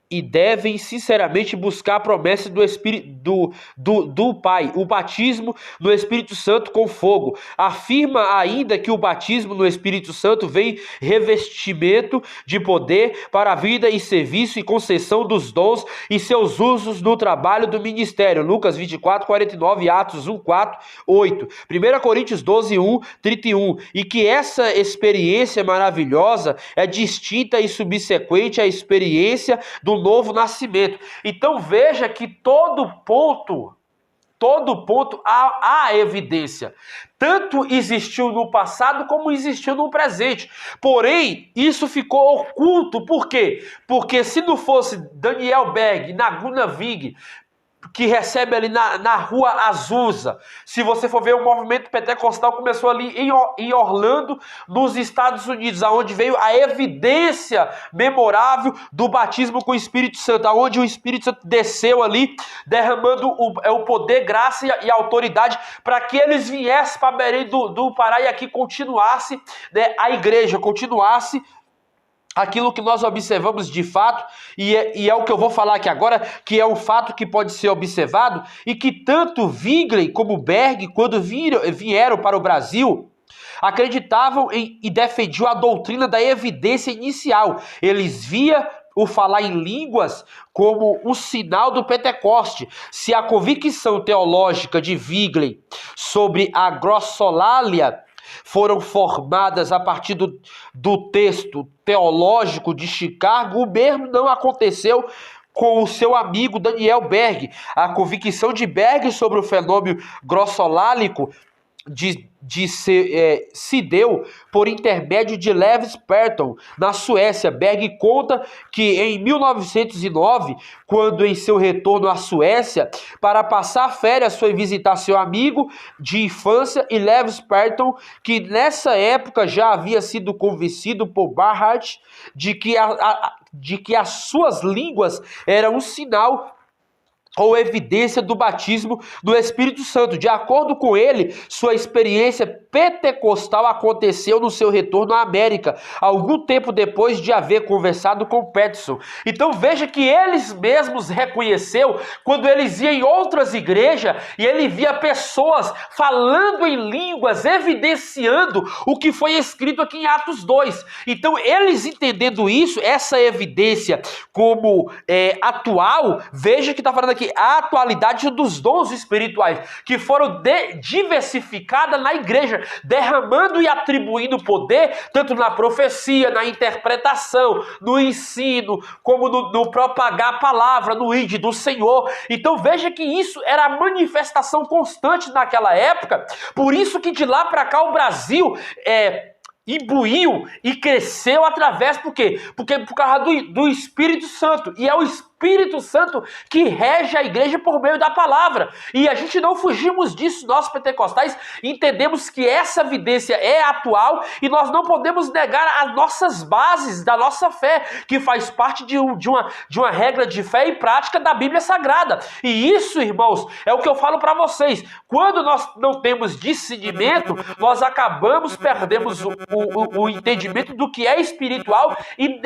e devem sinceramente buscar a promessa do Espírito do Pai, o batismo no Espírito Santo com fogo. Afirma ainda que o batismo no Espírito Santo vem revestimento de poder para a vida e serviço e concessão dos dons e seus usos no trabalho do ministério. Lucas 24, 49, Atos 1, 4, 8. 1 Coríntios 12, 1, 31. E que essa experiência maravilhosa é distinta e subsequente à experiência do novo nascimento. Então veja que todo ponto há evidência. Tanto existiu no passado como existiu no presente. Porém, isso ficou oculto. Por quê? Porque se não fosse Daniel Berg, Laguna Vig, que recebe ali na rua Azusa. Se você for ver, o movimento pentecostal começou ali em Orlando, nos Estados Unidos, aonde veio a evidência memorável do batismo com o Espírito Santo, aonde o Espírito Santo desceu ali, derramando o poder, graça e autoridade, para que eles viessem para Belém do Pará e aqui continuasse, né, a igreja, continuasse aquilo que nós observamos de fato, e é o que eu vou falar aqui agora, que é um fato que pode ser observado, e que tanto Wiggley como Berg, quando vieram para o Brasil, acreditavam e defendiam a doutrina da evidência inicial. Eles viam o falar em línguas como um sinal do Pentecoste. Se a convicção teológica de Wiggley sobre a glossolalia foram formadas a partir do texto teológico de Chicago, o mesmo não aconteceu com o seu amigo Daniel Berg. A convicção de Berg sobre o fenômeno glossolálico se deu por intermédio de Levi Sperton, na Suécia. Berg conta que em 1909, quando em seu retorno à Suécia, para passar férias, foi visitar seu amigo de infância e Levi Sperton, que nessa época já havia sido convencido por Barhart de que as suas línguas eram um sinal ou evidência do batismo do Espírito Santo. De acordo com ele, sua experiência pentecostal aconteceu no seu retorno à América, algum tempo depois de haver conversado com Peterson. Então veja que eles mesmos reconheceu quando eles iam em outras igrejas e ele via pessoas falando em línguas, evidenciando o que foi escrito aqui em Atos 2. Então eles entendendo isso, essa evidência como atual, veja que está falando aqui a atualidade dos dons espirituais que foram diversificadas na igreja, derramando e atribuindo poder tanto na profecia, na interpretação, no ensino, como no propagar a palavra, no ide do Senhor. Então veja que isso era a manifestação constante naquela época. Por isso que de lá para cá o Brasil imbuiu e cresceu através, por quê? Porque por causa do Espírito Santo. E é o Espírito Santo que rege a igreja por meio da palavra. E a gente não fugimos disso, nós pentecostais entendemos que essa evidência é atual e nós não podemos negar as nossas bases da nossa fé, que faz parte de uma regra de fé e prática da Bíblia Sagrada. E isso, irmãos, é o que eu falo para vocês. Quando nós não temos discernimento, nós acabamos, perdemos o entendimento do que é espiritual e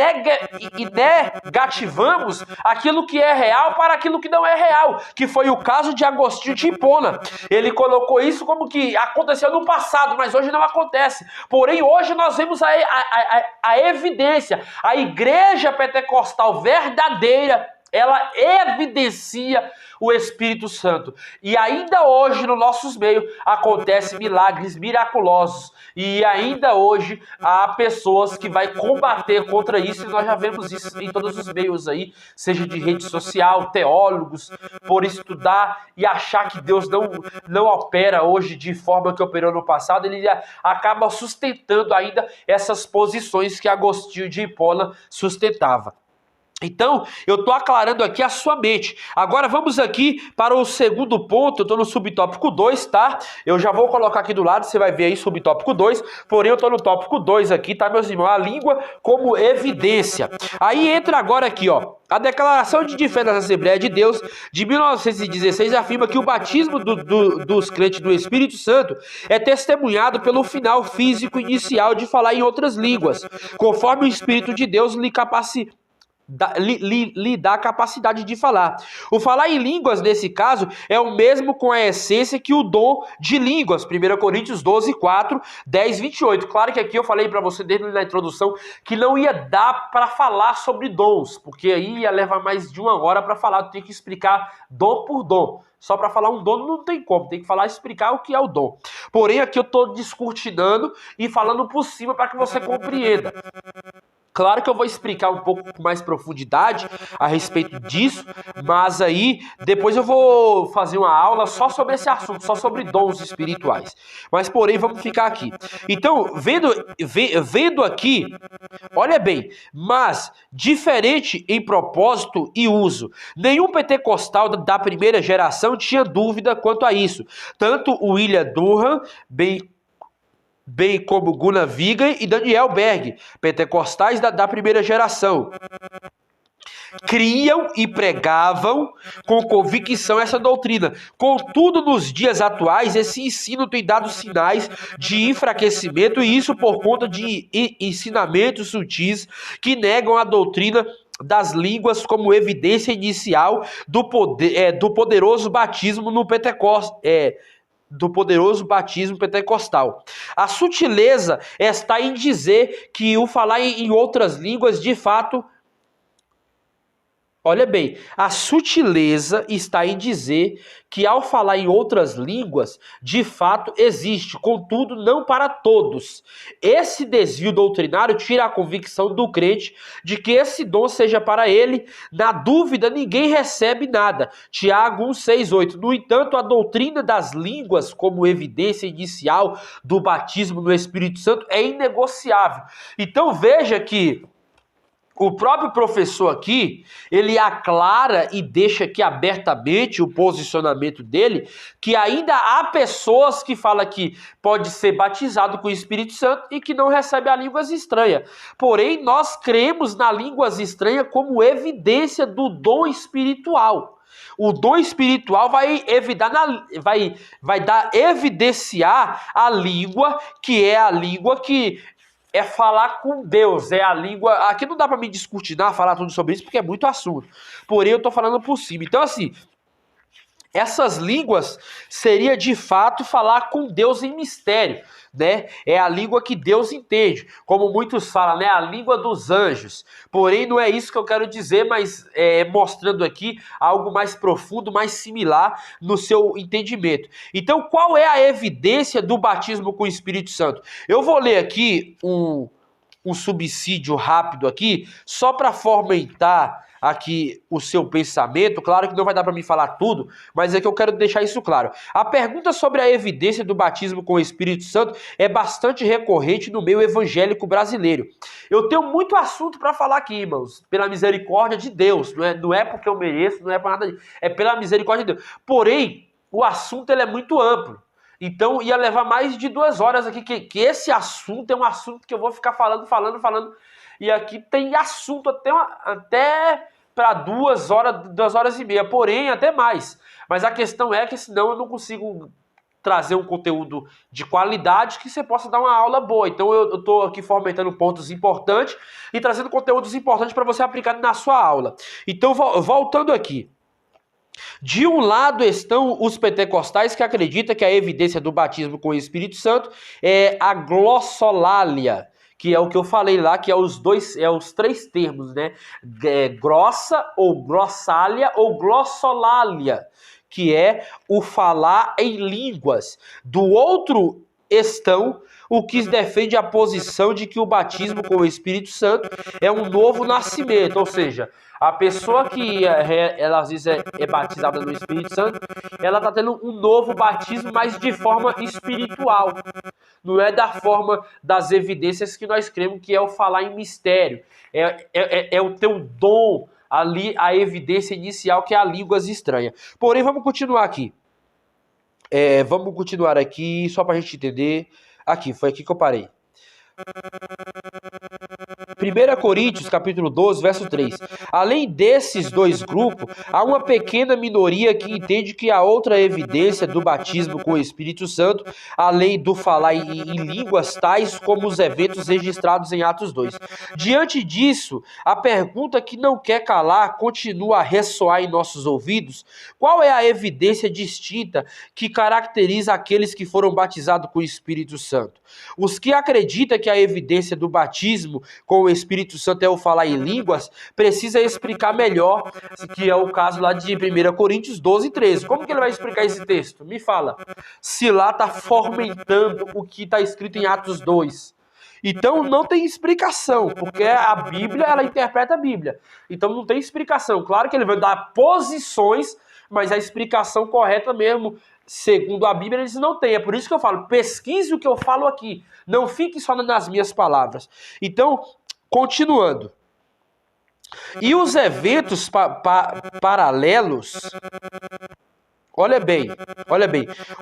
negativamos aquilo que é real para aquilo que não é real, que foi o caso de Agostinho de Hipona. Ele colocou isso como que aconteceu no passado, mas hoje não acontece. Porém, hoje nós vemos a evidência. A igreja pentecostal verdadeira, ela evidencia o Espírito Santo. E ainda hoje, nos nossos meios, acontecem milagres miraculosos. E ainda hoje, há pessoas que vão combater contra isso. E nós já vemos isso em todos os meios aí, seja de rede social, teólogos, por estudar e achar que Deus não opera hoje de forma que operou no passado. Ele acaba sustentando ainda essas posições que Agostinho de Hipona sustentava. Então, eu estou aclarando aqui a sua mente. Agora vamos aqui para o segundo ponto. Eu estou no subtópico 2, tá? Eu já vou colocar aqui do lado, você vai ver aí subtópico 2. Porém, eu estou no tópico 2 aqui, tá, meus irmãos? A língua como evidência. Aí entra agora aqui, ó. A Declaração de Fé da Assembleia de Deus, de 1916, afirma que o batismo dos crentes do Espírito Santo é testemunhado pelo final físico inicial de falar em outras línguas, conforme o Espírito de Deus lhe dá a capacidade de falar. O falar em línguas, nesse caso, é o mesmo com a essência que o dom de línguas. 1 Coríntios 12, 4, 10, 28. Claro que aqui eu falei para você desde a introdução que não ia dar para falar sobre dons, porque aí ia levar mais de 1 hora para falar. Eu tenho que explicar dom por dom. Só para falar um dom não tem como, tem que falar, explicar o que é o dom. Porém, aqui eu estou descortinando e falando por cima para que você compreenda. Claro que eu vou explicar um pouco com mais profundidade a respeito disso, mas aí depois eu vou fazer uma aula só sobre esse assunto, só sobre dons espirituais. Mas porém, vamos ficar aqui. Então, vendo aqui, olha bem, mas diferente em propósito e uso. Nenhum pentecostal da primeira geração tinha dúvida quanto a isso. Tanto o William Durham, bem como Gunnar Vigan e Daniel Berg, pentecostais da primeira geração, criam e pregavam com convicção essa doutrina. Contudo, nos dias atuais, esse ensino tem dado sinais de enfraquecimento, e isso por conta de ensinamentos sutis que negam a doutrina das línguas como evidência inicial do poderoso batismo no Pentecostes. Do poderoso batismo pentecostal. A sutileza está em dizer que o falar em outras línguas, de fato, olha bem, a sutileza está em dizer que ao falar em outras línguas, de fato existe, contudo não para todos. Esse desvio doutrinário tira a convicção do crente de que esse dom seja para ele. Na dúvida, ninguém recebe nada. Tiago 1,6,8. No entanto, a doutrina das línguas como evidência inicial do batismo no Espírito Santo é inegociável. Então veja que o próprio professor aqui, ele aclara e deixa aqui abertamente o posicionamento dele, que ainda há pessoas que falam que pode ser batizado com o Espírito Santo e que não recebe a línguas estranhas. Porém, nós cremos na línguas estranhas como evidência do dom espiritual. O dom espiritual vai evidenciar a língua, que é a língua que é falar com Deus, é a língua... Aqui não dá para me descortinar, falar tudo sobre isso, porque é muito assunto. Porém, eu estou falando por cima. Então, assim, essas línguas seria de fato falar com Deus em mistério, né? É a língua que Deus entende, como muitos falam, né? A língua dos anjos. Porém, não é isso que eu quero dizer, mas mostrando aqui algo mais profundo, mais similar no seu entendimento. Então, qual é a evidência do batismo com o Espírito Santo? Eu vou ler aqui um subsídio rápido aqui, só para fomentar aqui o seu pensamento. Claro que não vai dar para mim falar tudo, mas é que eu quero deixar isso claro. A pergunta sobre a evidência do batismo com o Espírito Santo é bastante recorrente no meio evangélico brasileiro. Eu tenho muito assunto para falar aqui, irmãos, pela misericórdia de Deus, não é porque eu mereço, não é para nada disso, é pela misericórdia de Deus. Porém, o assunto ele é muito amplo. Então ia levar mais de 2 horas aqui, que esse assunto é um assunto que eu vou ficar falando, e aqui tem assunto até para 2 horas, 2 horas e meia, porém até mais. Mas a questão é que senão eu não consigo trazer um conteúdo de qualidade que você possa dar uma aula boa. Então eu estou aqui fomentando pontos importantes e trazendo conteúdos importantes para você aplicar na sua aula. Então voltando aqui. De um lado estão os pentecostais que acreditam que a evidência do batismo com o Espírito Santo é a glossolalia, que é o que eu falei lá, que é os 3 termos, né? Grossa ou glossalia ou glossolalia, que é o falar em línguas. Do outro estão o que defende a posição de que o batismo com o Espírito Santo é um novo nascimento, ou seja, a pessoa que ela às vezes é batizada no Espírito Santo, ela está tendo um novo batismo, mas de forma espiritual. Não é da forma das evidências que nós cremos, que é o falar em mistério. É o teu dom ali, a evidência inicial, que é a línguas estranhas. Porém, vamos continuar aqui. Vamos continuar aqui, só para a gente entender. Aqui, foi aqui que eu parei. 1 Coríntios, capítulo 12, verso 3. Além desses 2 grupos, há uma pequena minoria que entende que há outra evidência do batismo com o Espírito Santo, além do falar em línguas, tais como os eventos registrados em Atos 2. Diante disso, a pergunta que não quer calar continua a ressoar em nossos ouvidos: qual é a evidência distinta que caracteriza aqueles que foram batizados com o Espírito Santo? Os que acreditam que a evidência do batismo com o Espírito Santo é o falar em línguas, precisa explicar melhor, que é o caso lá de 1 Coríntios 12, 13. Como que ele vai explicar esse texto? Me fala. Se lá está fomentando o que está escrito em Atos 2. Então não tem explicação, porque a Bíblia, ela interpreta a Bíblia. Então não tem explicação. Claro que ele vai dar posições, mas a explicação correta mesmo, segundo a Bíblia, eles não têm. É por isso que eu falo, pesquise o que eu falo aqui. Não fique só nas minhas palavras. Então, continuando. E os eventos paralelos... Olha bem,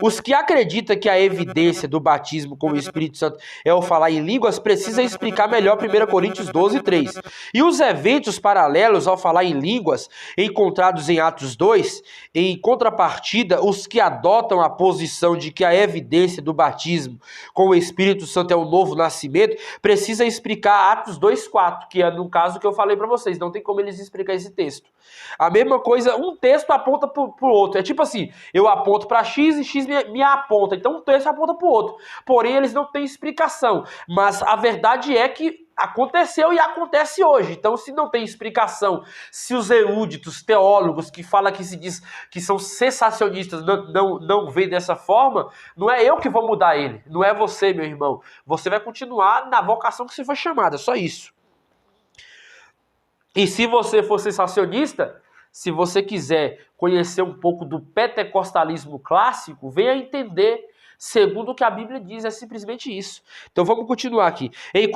os que acreditam que a evidência do batismo com o Espírito Santo é o falar em línguas, precisa explicar melhor 1 Coríntios 12, 3. E os eventos paralelos ao falar em línguas, encontrados em Atos 2, em contrapartida, os que adotam a posição de que a evidência do batismo com o Espírito Santo é o novo nascimento, precisa explicar Atos 2, 4, que é no caso que eu falei para vocês, não tem como eles explicar esse texto. A mesma coisa, um texto aponta para o outro, é tipo assim, eu aponto para X e X me aponta. Então um texto aponta para o outro. Porém, eles não têm explicação. Mas a verdade é que aconteceu e acontece hoje. Então, se não tem explicação, se os eruditos, teólogos que falam que se diz que são sensacionistas não veem dessa forma, não é eu que vou mudar ele. Não é você, meu irmão. Você vai continuar na vocação que você foi chamada. Só isso. E se você for sensacionista, se você quiser conhecer um pouco do pentecostalismo clássico, venha entender segundo o que a Bíblia diz, é simplesmente isso. Então vamos continuar aqui. Em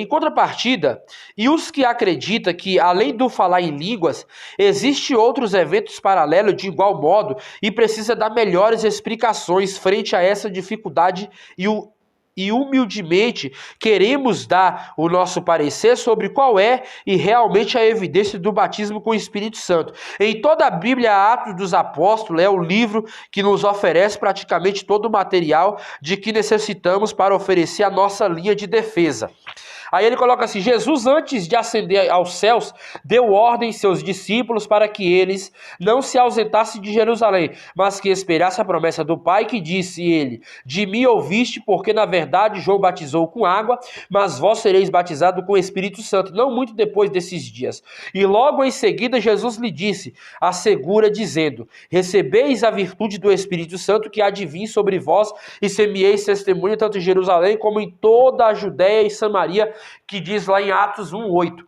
contrapartida, e os que acreditam que, além do falar em línguas, existem outros eventos paralelos de igual modo e precisa dar melhores explicações frente a essa dificuldade e humildemente queremos dar o nosso parecer sobre qual é e realmente a evidência do batismo com o Espírito Santo. Em toda a Bíblia, Atos dos Apóstolos é o livro que nos oferece praticamente todo o material de que necessitamos para oferecer a nossa linha de defesa. Aí ele coloca assim: Jesus, antes de ascender aos céus, deu ordem aos seus discípulos para que eles não se ausentassem de Jerusalém, mas que esperassem a promessa do Pai, que disse ele: de mim ouviste, porque na verdade João batizou com água, mas vós sereis batizados com o Espírito Santo, não muito depois desses dias. E logo em seguida Jesus lhe disse, assegura dizendo: recebeis a virtude do Espírito Santo que há de vir sobre vós, e semieis testemunho tanto em Jerusalém como em toda a Judéia e Samaria, que diz lá em Atos 1:8.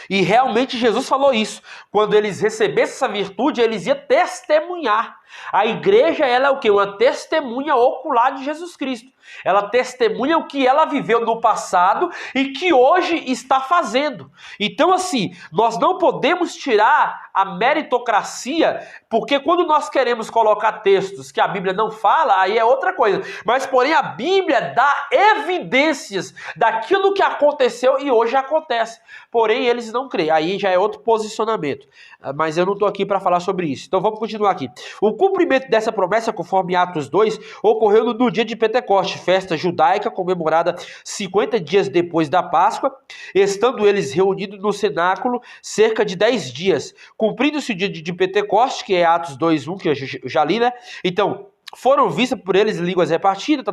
E realmente Jesus falou isso. Quando eles recebessem essa virtude, eles iam testemunhar. A igreja, ela é o quê? Uma testemunha ocular de Jesus Cristo. Ela testemunha o que ela viveu no passado e que hoje está fazendo. Então, assim, nós não podemos tirar a meritocracia, porque quando nós queremos colocar textos que a Bíblia não fala, aí é outra coisa. Mas, porém, a Bíblia dá evidências daquilo que aconteceu e hoje acontece. Porém, eles não creem. Aí já é outro posicionamento. Mas eu não estou aqui para falar sobre isso. Então, vamos continuar aqui. O cumprimento dessa promessa, conforme Atos 2, ocorreu no dia de Pentecoste, festa judaica comemorada 50 dias depois da Páscoa, estando eles reunidos no cenáculo cerca de 10 dias. Cumprindo-se o dia de Pentecoste, que é Atos 2:1, que eu já li, né? Então, foram vistas por eles línguas repartidas,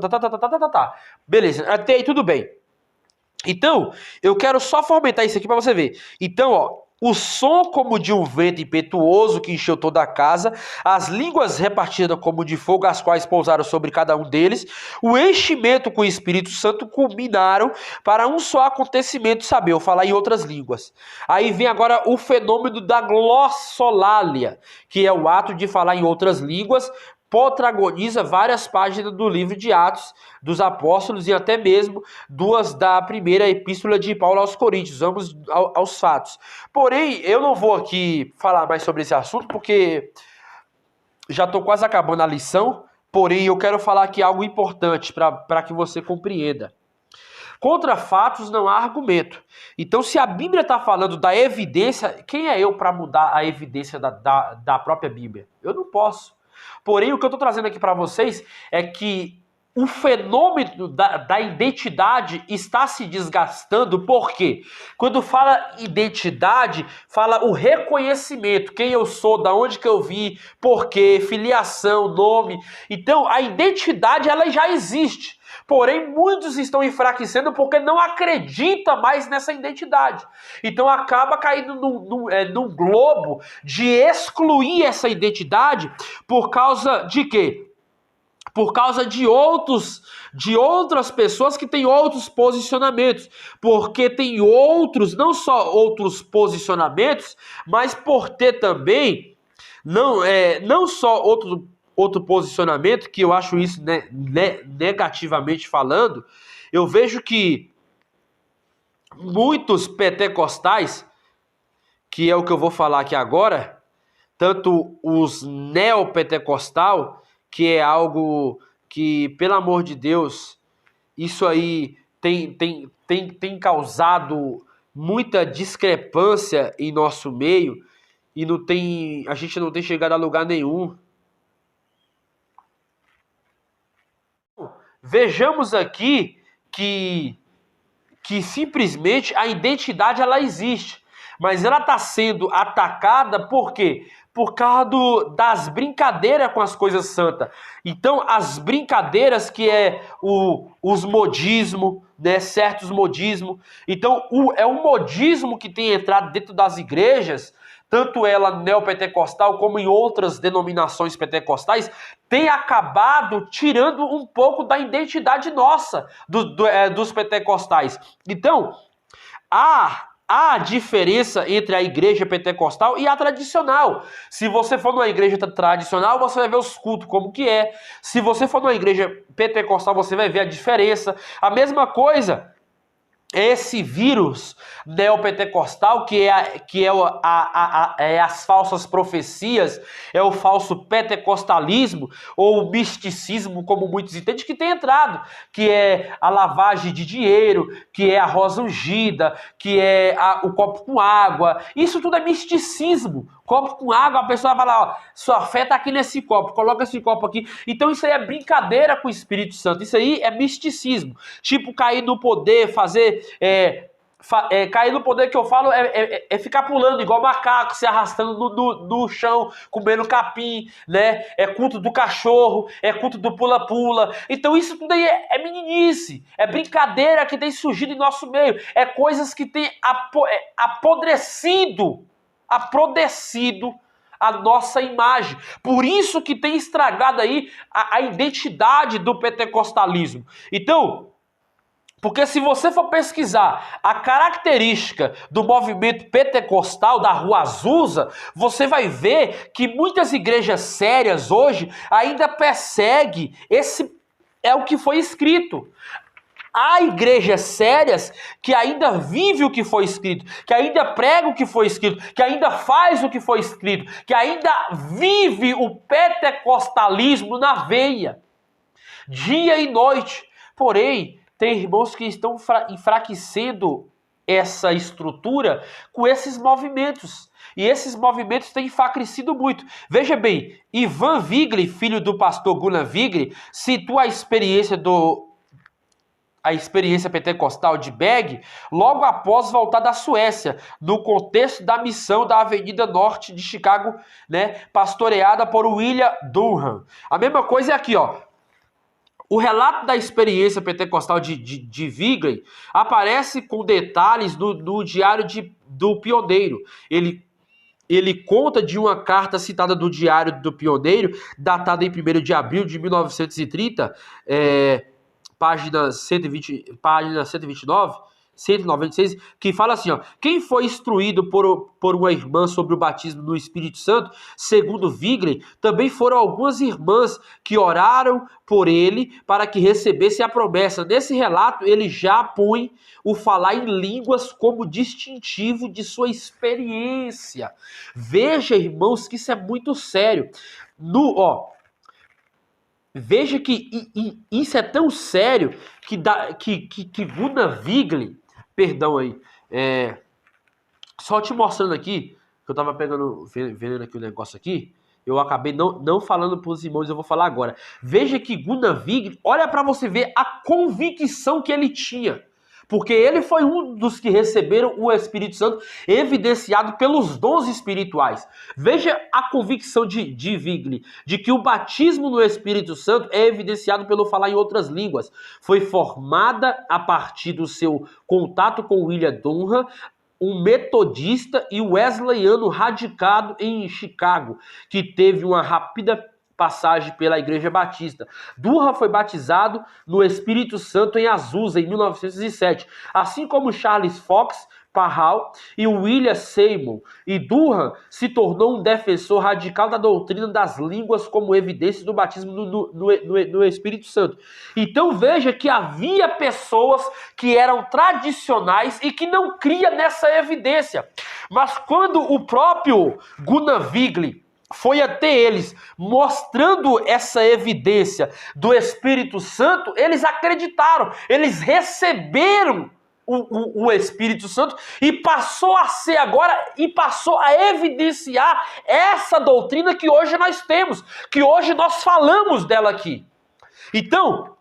Beleza, até aí tudo bem. Então, eu quero só fomentar isso aqui para você ver. Então, ó, o som como de um vento impetuoso que encheu toda a casa, as línguas repartidas como de fogo, as quais pousaram sobre cada um deles, o enchimento com o Espírito Santo culminaram para um só acontecimento, saber, ou falar em outras línguas. Aí vem agora o fenômeno da glossolalia, que é o ato de falar em outras línguas, protagoniza várias páginas do livro de Atos dos Apóstolos e até mesmo duas da primeira epístola de Paulo aos Coríntios. Vamos aos fatos. Porém, eu não vou aqui falar mais sobre esse assunto porque já estou quase acabando a lição, porém eu quero falar aqui algo importante para que você compreenda. Contra fatos não há argumento. Então, se a Bíblia está falando da evidência, quem é eu para mudar a evidência da própria Bíblia? Eu não posso. Porém, o que eu estou trazendo aqui para vocês é que o fenômeno da identidade está se desgastando, porque quando fala identidade, fala o reconhecimento, quem eu sou, da onde que eu vim, porquê, filiação, nome. Então, a identidade ela já existe. Porém, muitos estão enfraquecendo porque não acreditam mais nessa identidade. Então acaba caindo num globo de excluir essa identidade por causa de quê? Por causa de outras pessoas que têm outros posicionamentos. Porque tem outros, não só outros posicionamentos, mas por ter também, não só outro posicionamento, que eu acho isso negativamente falando, eu vejo que muitos pentecostais, que é o que eu vou falar aqui agora, tanto os neopentecostal, que é algo que, pelo amor de Deus, isso aí tem causado muita discrepância em nosso meio e a gente não tem chegado a lugar nenhum. Vejamos aqui que simplesmente a identidade ela existe, mas ela está sendo atacada por quê? Por causa das brincadeiras com as coisas santas. Então, as brincadeiras que é os modismos, né, certos modismos. Então, é o modismo que tem entrado dentro das igrejas, tanto ela neopentecostal como em outras denominações pentecostais, tem acabado tirando um pouco da identidade nossa, dos pentecostais. Então, há diferença entre a igreja pentecostal e a tradicional. Se você for numa igreja tradicional, você vai ver os cultos como que é. Se você for numa igreja pentecostal, você vai ver a diferença. A mesma coisa esse vírus neopentecostal, que é as falsas profecias, é o falso pentecostalismo, ou o misticismo, como muitos entendem, que tem entrado, que é a lavagem de dinheiro, que é a rosa ungida, que é o copo com água. Isso tudo é misticismo. Copo com água, a pessoa vai lá, ó, sua fé está aqui nesse copo, coloca esse copo aqui. Então isso aí é brincadeira com o Espírito Santo, isso aí é misticismo. Tipo, cair no poder, fazer... cair no poder que eu falo é ficar pulando igual macaco, se arrastando no chão, comendo capim, né? É culto do cachorro, é culto do pula-pula. Então isso tudo aí é meninice, é brincadeira que tem surgido em nosso meio, é coisas que tem apodrecido a nossa imagem. Por isso que tem estragado aí a identidade do pentecostalismo. Então, porque se você for pesquisar a característica do movimento pentecostal da Rua Azusa, você vai ver que muitas igrejas sérias hoje ainda perseguem é o que foi escrito. Há igrejas sérias que ainda vivem o que foi escrito, que ainda pregam o que foi escrito, que ainda faz o que foi escrito, que ainda vive o pentecostalismo na veia, dia e noite. Porém, tem irmãos que estão enfraquecendo essa estrutura com esses movimentos. E esses movimentos têm enfraquecido muito. Veja bem, Ivan Vigli, filho do pastor Gunnar Vigli, citou a experiência pentecostal de Beg, logo após voltar da Suécia, no contexto da missão da Avenida Norte de Chicago, né, pastoreada por William Dunham. A mesma coisa é aqui, ó. O relato da experiência pentecostal de Vigli aparece com detalhes no diário do pioneiro. Ele conta de uma carta citada do diário do pioneiro, datada em 1º de abril de 1930, página 129, 196, que fala assim, ó: quem foi instruído por uma irmã sobre o batismo no Espírito Santo, segundo Vigli, também foram algumas irmãs que oraram por ele para que recebesse a promessa. Nesse relato, ele já põe o falar em línguas como distintivo de sua experiência. Veja, irmãos, que isso é muito sério. Veja que isso é tão sério que Gunnar Vigli, perdão aí, só te mostrando aqui, que eu tava vendo aqui o negócio aqui, eu acabei não falando para os irmãos, eu vou falar agora. Veja que Gunnar Vigli, olha para você ver a convicção que ele tinha. Porque ele foi um dos que receberam o Espírito Santo, evidenciado pelos dons espirituais. Veja a convicção de Vigli, de que o batismo no Espírito Santo é evidenciado pelo falar em outras línguas. Foi formada a partir do seu contato com William Dunham, um metodista e wesleyano radicado em Chicago, que teve uma rápida passagem pela Igreja Batista. Dunham foi batizado no Espírito Santo em Azusa, em 1907, assim como Charles Fox Parham e William Seymour. E Dunham se tornou um defensor radical da doutrina das línguas como evidência do batismo no Espírito Santo. Então veja que havia pessoas que eram tradicionais e que não criam nessa evidência. Mas quando o próprio Gunnar Vigli foi até eles, mostrando essa evidência do Espírito Santo, eles acreditaram, eles receberam o Espírito Santo e passou a ser agora, e passou a evidenciar essa doutrina que hoje nós temos, que hoje nós falamos dela aqui. Então,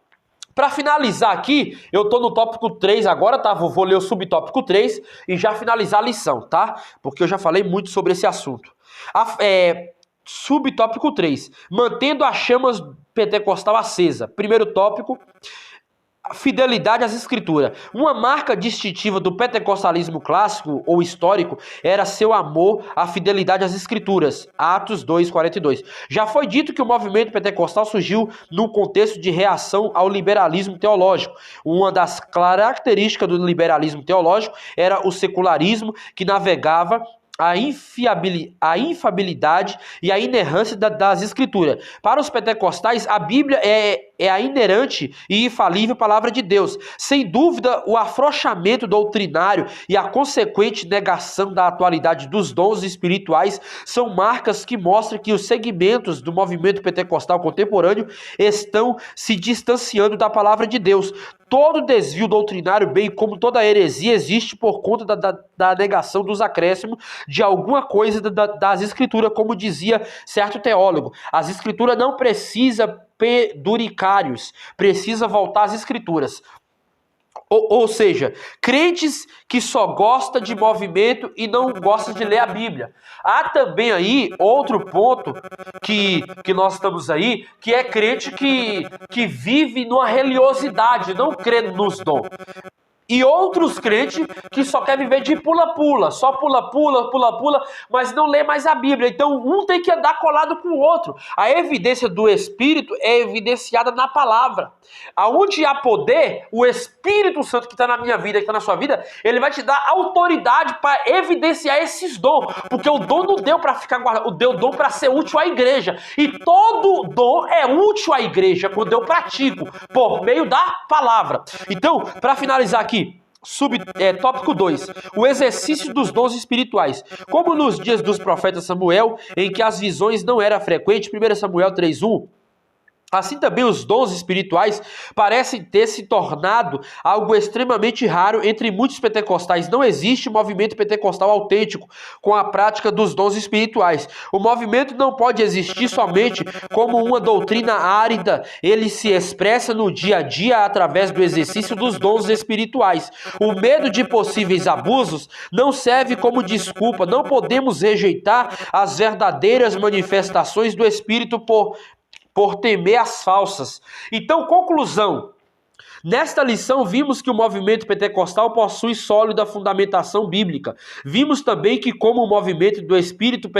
para finalizar aqui, eu estou no tópico 3 agora, tá? Vou ler o subtópico 3 e já finalizar a lição, tá? Porque eu já falei muito sobre esse assunto. Subtópico 3, mantendo a chama pentecostal acesa. Primeiro tópico, fidelidade às escrituras. Uma marca distintiva do pentecostalismo clássico ou histórico era seu amor à fidelidade às escrituras. Atos 2:42. Já foi dito que o movimento pentecostal surgiu no contexto de reação ao liberalismo teológico. Uma das características do liberalismo teológico era o secularismo, que navegava a infabilidade e a inerrância das escrituras. Para os pentecostais, a Bíblia é é a inerente e infalível palavra de Deus. Sem dúvida, o afrouxamento doutrinário e a consequente negação da atualidade dos dons espirituais são marcas que mostram que os segmentos do movimento pentecostal contemporâneo estão se distanciando da palavra de Deus. Todo desvio doutrinário, bem como toda heresia, existe por conta da negação dos acréscimos de alguma coisa das Escrituras, como dizia certo teólogo. As Escrituras não precisam peduricários, precisa voltar às Escrituras. Ou seja, crentes que só gostam de movimento e não gostam de ler a Bíblia. Há também aí outro ponto que nós estamos aí, que é crente que vive numa religiosidade, não crê nos dons. E outros crentes que só quer viver de pula-pula, só pula-pula, mas não lê mais a Bíblia. Então um tem que andar colado com o outro. A evidência do Espírito é evidenciada na palavra. Aonde há poder, o Espírito Santo que está na minha vida, que está na sua vida, ele vai te dar autoridade para evidenciar esses dons. Porque o dom não deu para ficar guardado, deu dom para ser útil à igreja. E todo dom é útil à igreja quando eu pratico, por meio da palavra. Então, para finalizar aqui, tópico 2, o exercício dos dons espirituais. Como nos dias dos profetas Samuel, em que as visões não eram frequentes, 1 Samuel 3:1, assim também os dons espirituais parecem ter se tornado algo extremamente raro entre muitos pentecostais. Não existe movimento pentecostal autêntico com a prática dos dons espirituais. O movimento não pode existir somente como uma doutrina árida. Ele se expressa no dia a dia através do exercício dos dons espirituais. O medo de possíveis abusos não serve como desculpa. Não podemos rejeitar as verdadeiras manifestações do Espírito por temer as falsas. Então, conclusão. Nesta lição, vimos que o movimento pentecostal possui sólida fundamentação bíblica. Vimos também que, como o movimento do Espírito,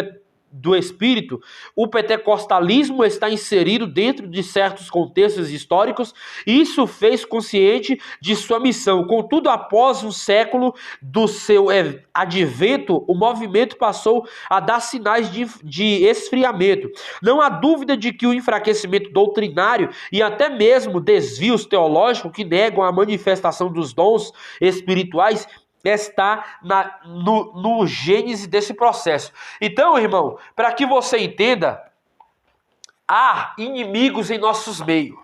o pentecostalismo está inserido dentro de certos contextos históricos e isso fez consciente de sua missão. Contudo, após um século do seu advento, o movimento passou a dar sinais de esfriamento. Não há dúvida de que o enfraquecimento doutrinário e até mesmo desvios teológicos que negam a manifestação dos dons espirituais está no gênese desse processo. Então, irmão, para que você entenda, há inimigos em nossos meios.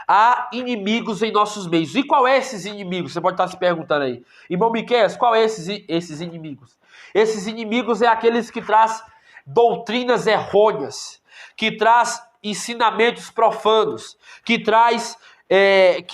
Há inimigos em nossos meios. E qual é esses inimigos? Você pode estar se perguntando aí. Irmão Miqueias, qual é esses inimigos? Esses inimigos é aqueles que traz doutrinas errôneas, que traz ensinamentos profanos, que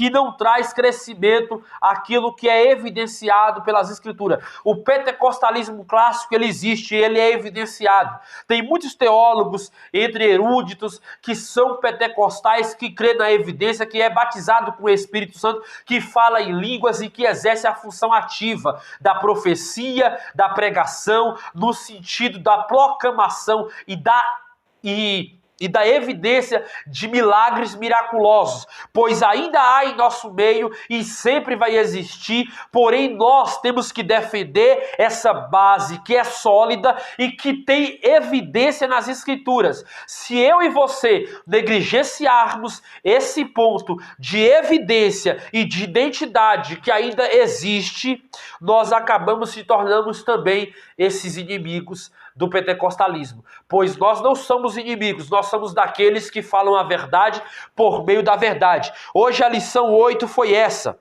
não traz crescimento aquilo que é evidenciado pelas Escrituras. O pentecostalismo clássico, ele existe, ele é evidenciado. Tem muitos teólogos, entre eruditos, que são pentecostais, que crê na evidência, que é batizado com o Espírito Santo, que fala em línguas e que exerce a função ativa da profecia, da pregação, no sentido da proclamação e da evidência de milagres miraculosos, pois ainda há em nosso meio e sempre vai existir, porém nós temos que defender essa base que é sólida e que tem evidência nas Escrituras. Se eu e você negligenciarmos esse ponto de evidência e de identidade que ainda existe, nós acabamos se tornando também esses inimigos do pentecostalismo, pois nós não somos inimigos, nós somos daqueles que falam a verdade por meio da verdade. Hoje a lição 8 foi essa.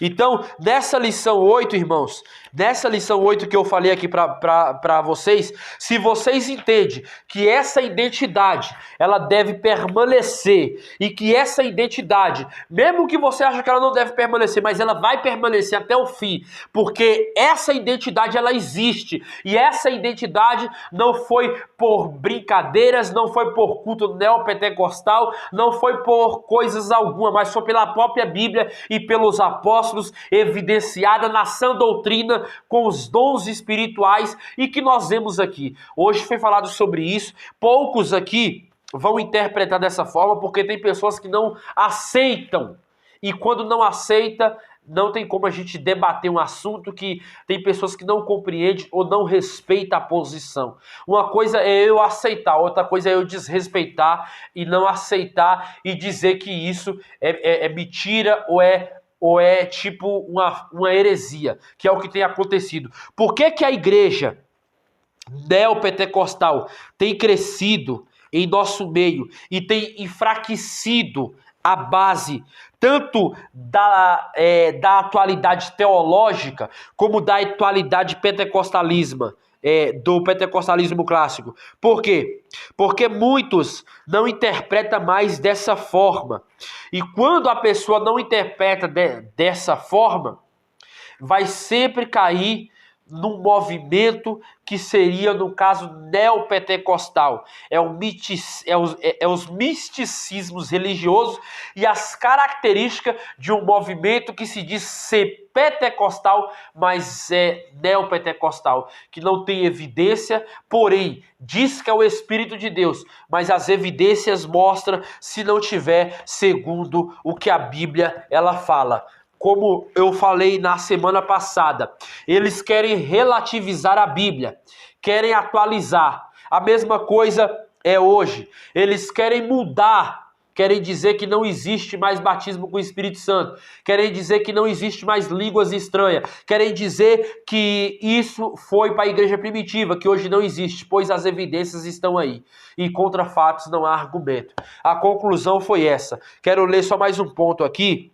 Então, nessa lição 8, irmãos, nessa lição 8 que eu falei aqui para vocês, se vocês entendem que essa identidade, ela deve permanecer, e que essa identidade, mesmo que você ache que ela não deve permanecer, mas ela vai permanecer até o fim, porque essa identidade, ela existe, e essa identidade não foi por brincadeiras, não foi por culto neopentecostal, não foi por coisas alguma, mas foi pela própria Bíblia e pelos apóstolos, evidenciada na sã doutrina, com os dons espirituais, e que nós vemos aqui. Hoje foi falado sobre isso, poucos aqui vão interpretar dessa forma, porque tem pessoas que não aceitam, e quando não aceita, não tem como a gente debater um assunto que tem pessoas que não compreendem ou não respeitam a posição. Uma coisa é eu aceitar, outra coisa é eu desrespeitar e não aceitar e dizer que isso é mentira ou é tipo uma heresia, que é o que tem acontecido. Por que que a igreja neopentecostal tem crescido em nosso meio e tem enfraquecido a base tanto da atualidade teológica como da atualidade pentecostalismo, do pentecostalismo clássico? Por quê? Porque muitos não interpretam mais dessa forma. E quando a pessoa não interpreta dessa forma, vai sempre cair num movimento que seria, no caso, neopentecostal. Os misticismos religiosos e as características de um movimento que se diz ser pentecostal, mas é neopentecostal, que não tem evidência, porém, diz que é o Espírito de Deus, mas as evidências mostram se não tiver segundo o que a Bíblia ela fala. Como eu falei na semana passada, eles querem relativizar a Bíblia, querem atualizar. A mesma coisa é hoje. Eles querem mudar, querem dizer que não existe mais batismo com o Espírito Santo, querem dizer que não existe mais línguas estranhas, querem dizer que isso foi para a igreja primitiva, que hoje não existe, pois as evidências estão aí. E contra fatos não há argumento. A conclusão foi essa. Quero ler só mais um ponto aqui,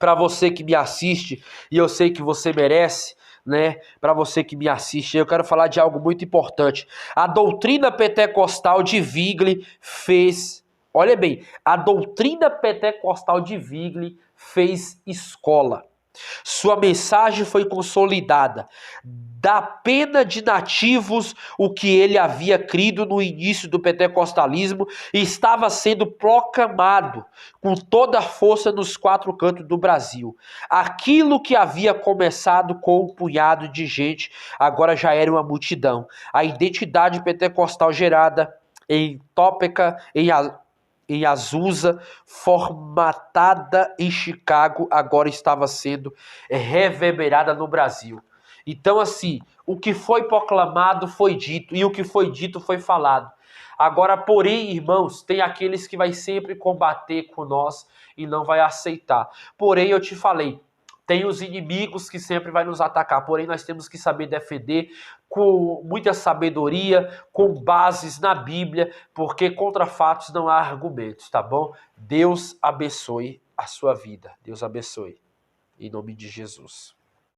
para você que me assiste, e eu sei que você merece, né? Para você que me assiste, eu quero falar de algo muito importante. A doutrina pentecostal de Zwingli fez, olha bem, a doutrina pentecostal de Zwingli fez escola. Sua mensagem foi consolidada. Da pena de nativos o que ele havia crido no início do pentecostalismo e estava sendo proclamado com toda a força nos quatro cantos do Brasil. Aquilo que havia começado com um punhado de gente, agora já era uma multidão. A identidade pentecostal gerada em Topeka, em Azusa, formatada em Chicago, agora estava sendo reverberada no Brasil. Então, assim, o que foi proclamado foi dito, e o que foi dito foi falado. Agora, porém, irmãos, tem aqueles que vai sempre combater com nós e não vai aceitar. Porém, eu te falei, tem os inimigos que sempre vai nos atacar, porém nós temos que saber defender com muita sabedoria, com bases na Bíblia, porque contra fatos não há argumentos, tá bom? Deus abençoe a sua vida. Deus abençoe. Em nome de Jesus.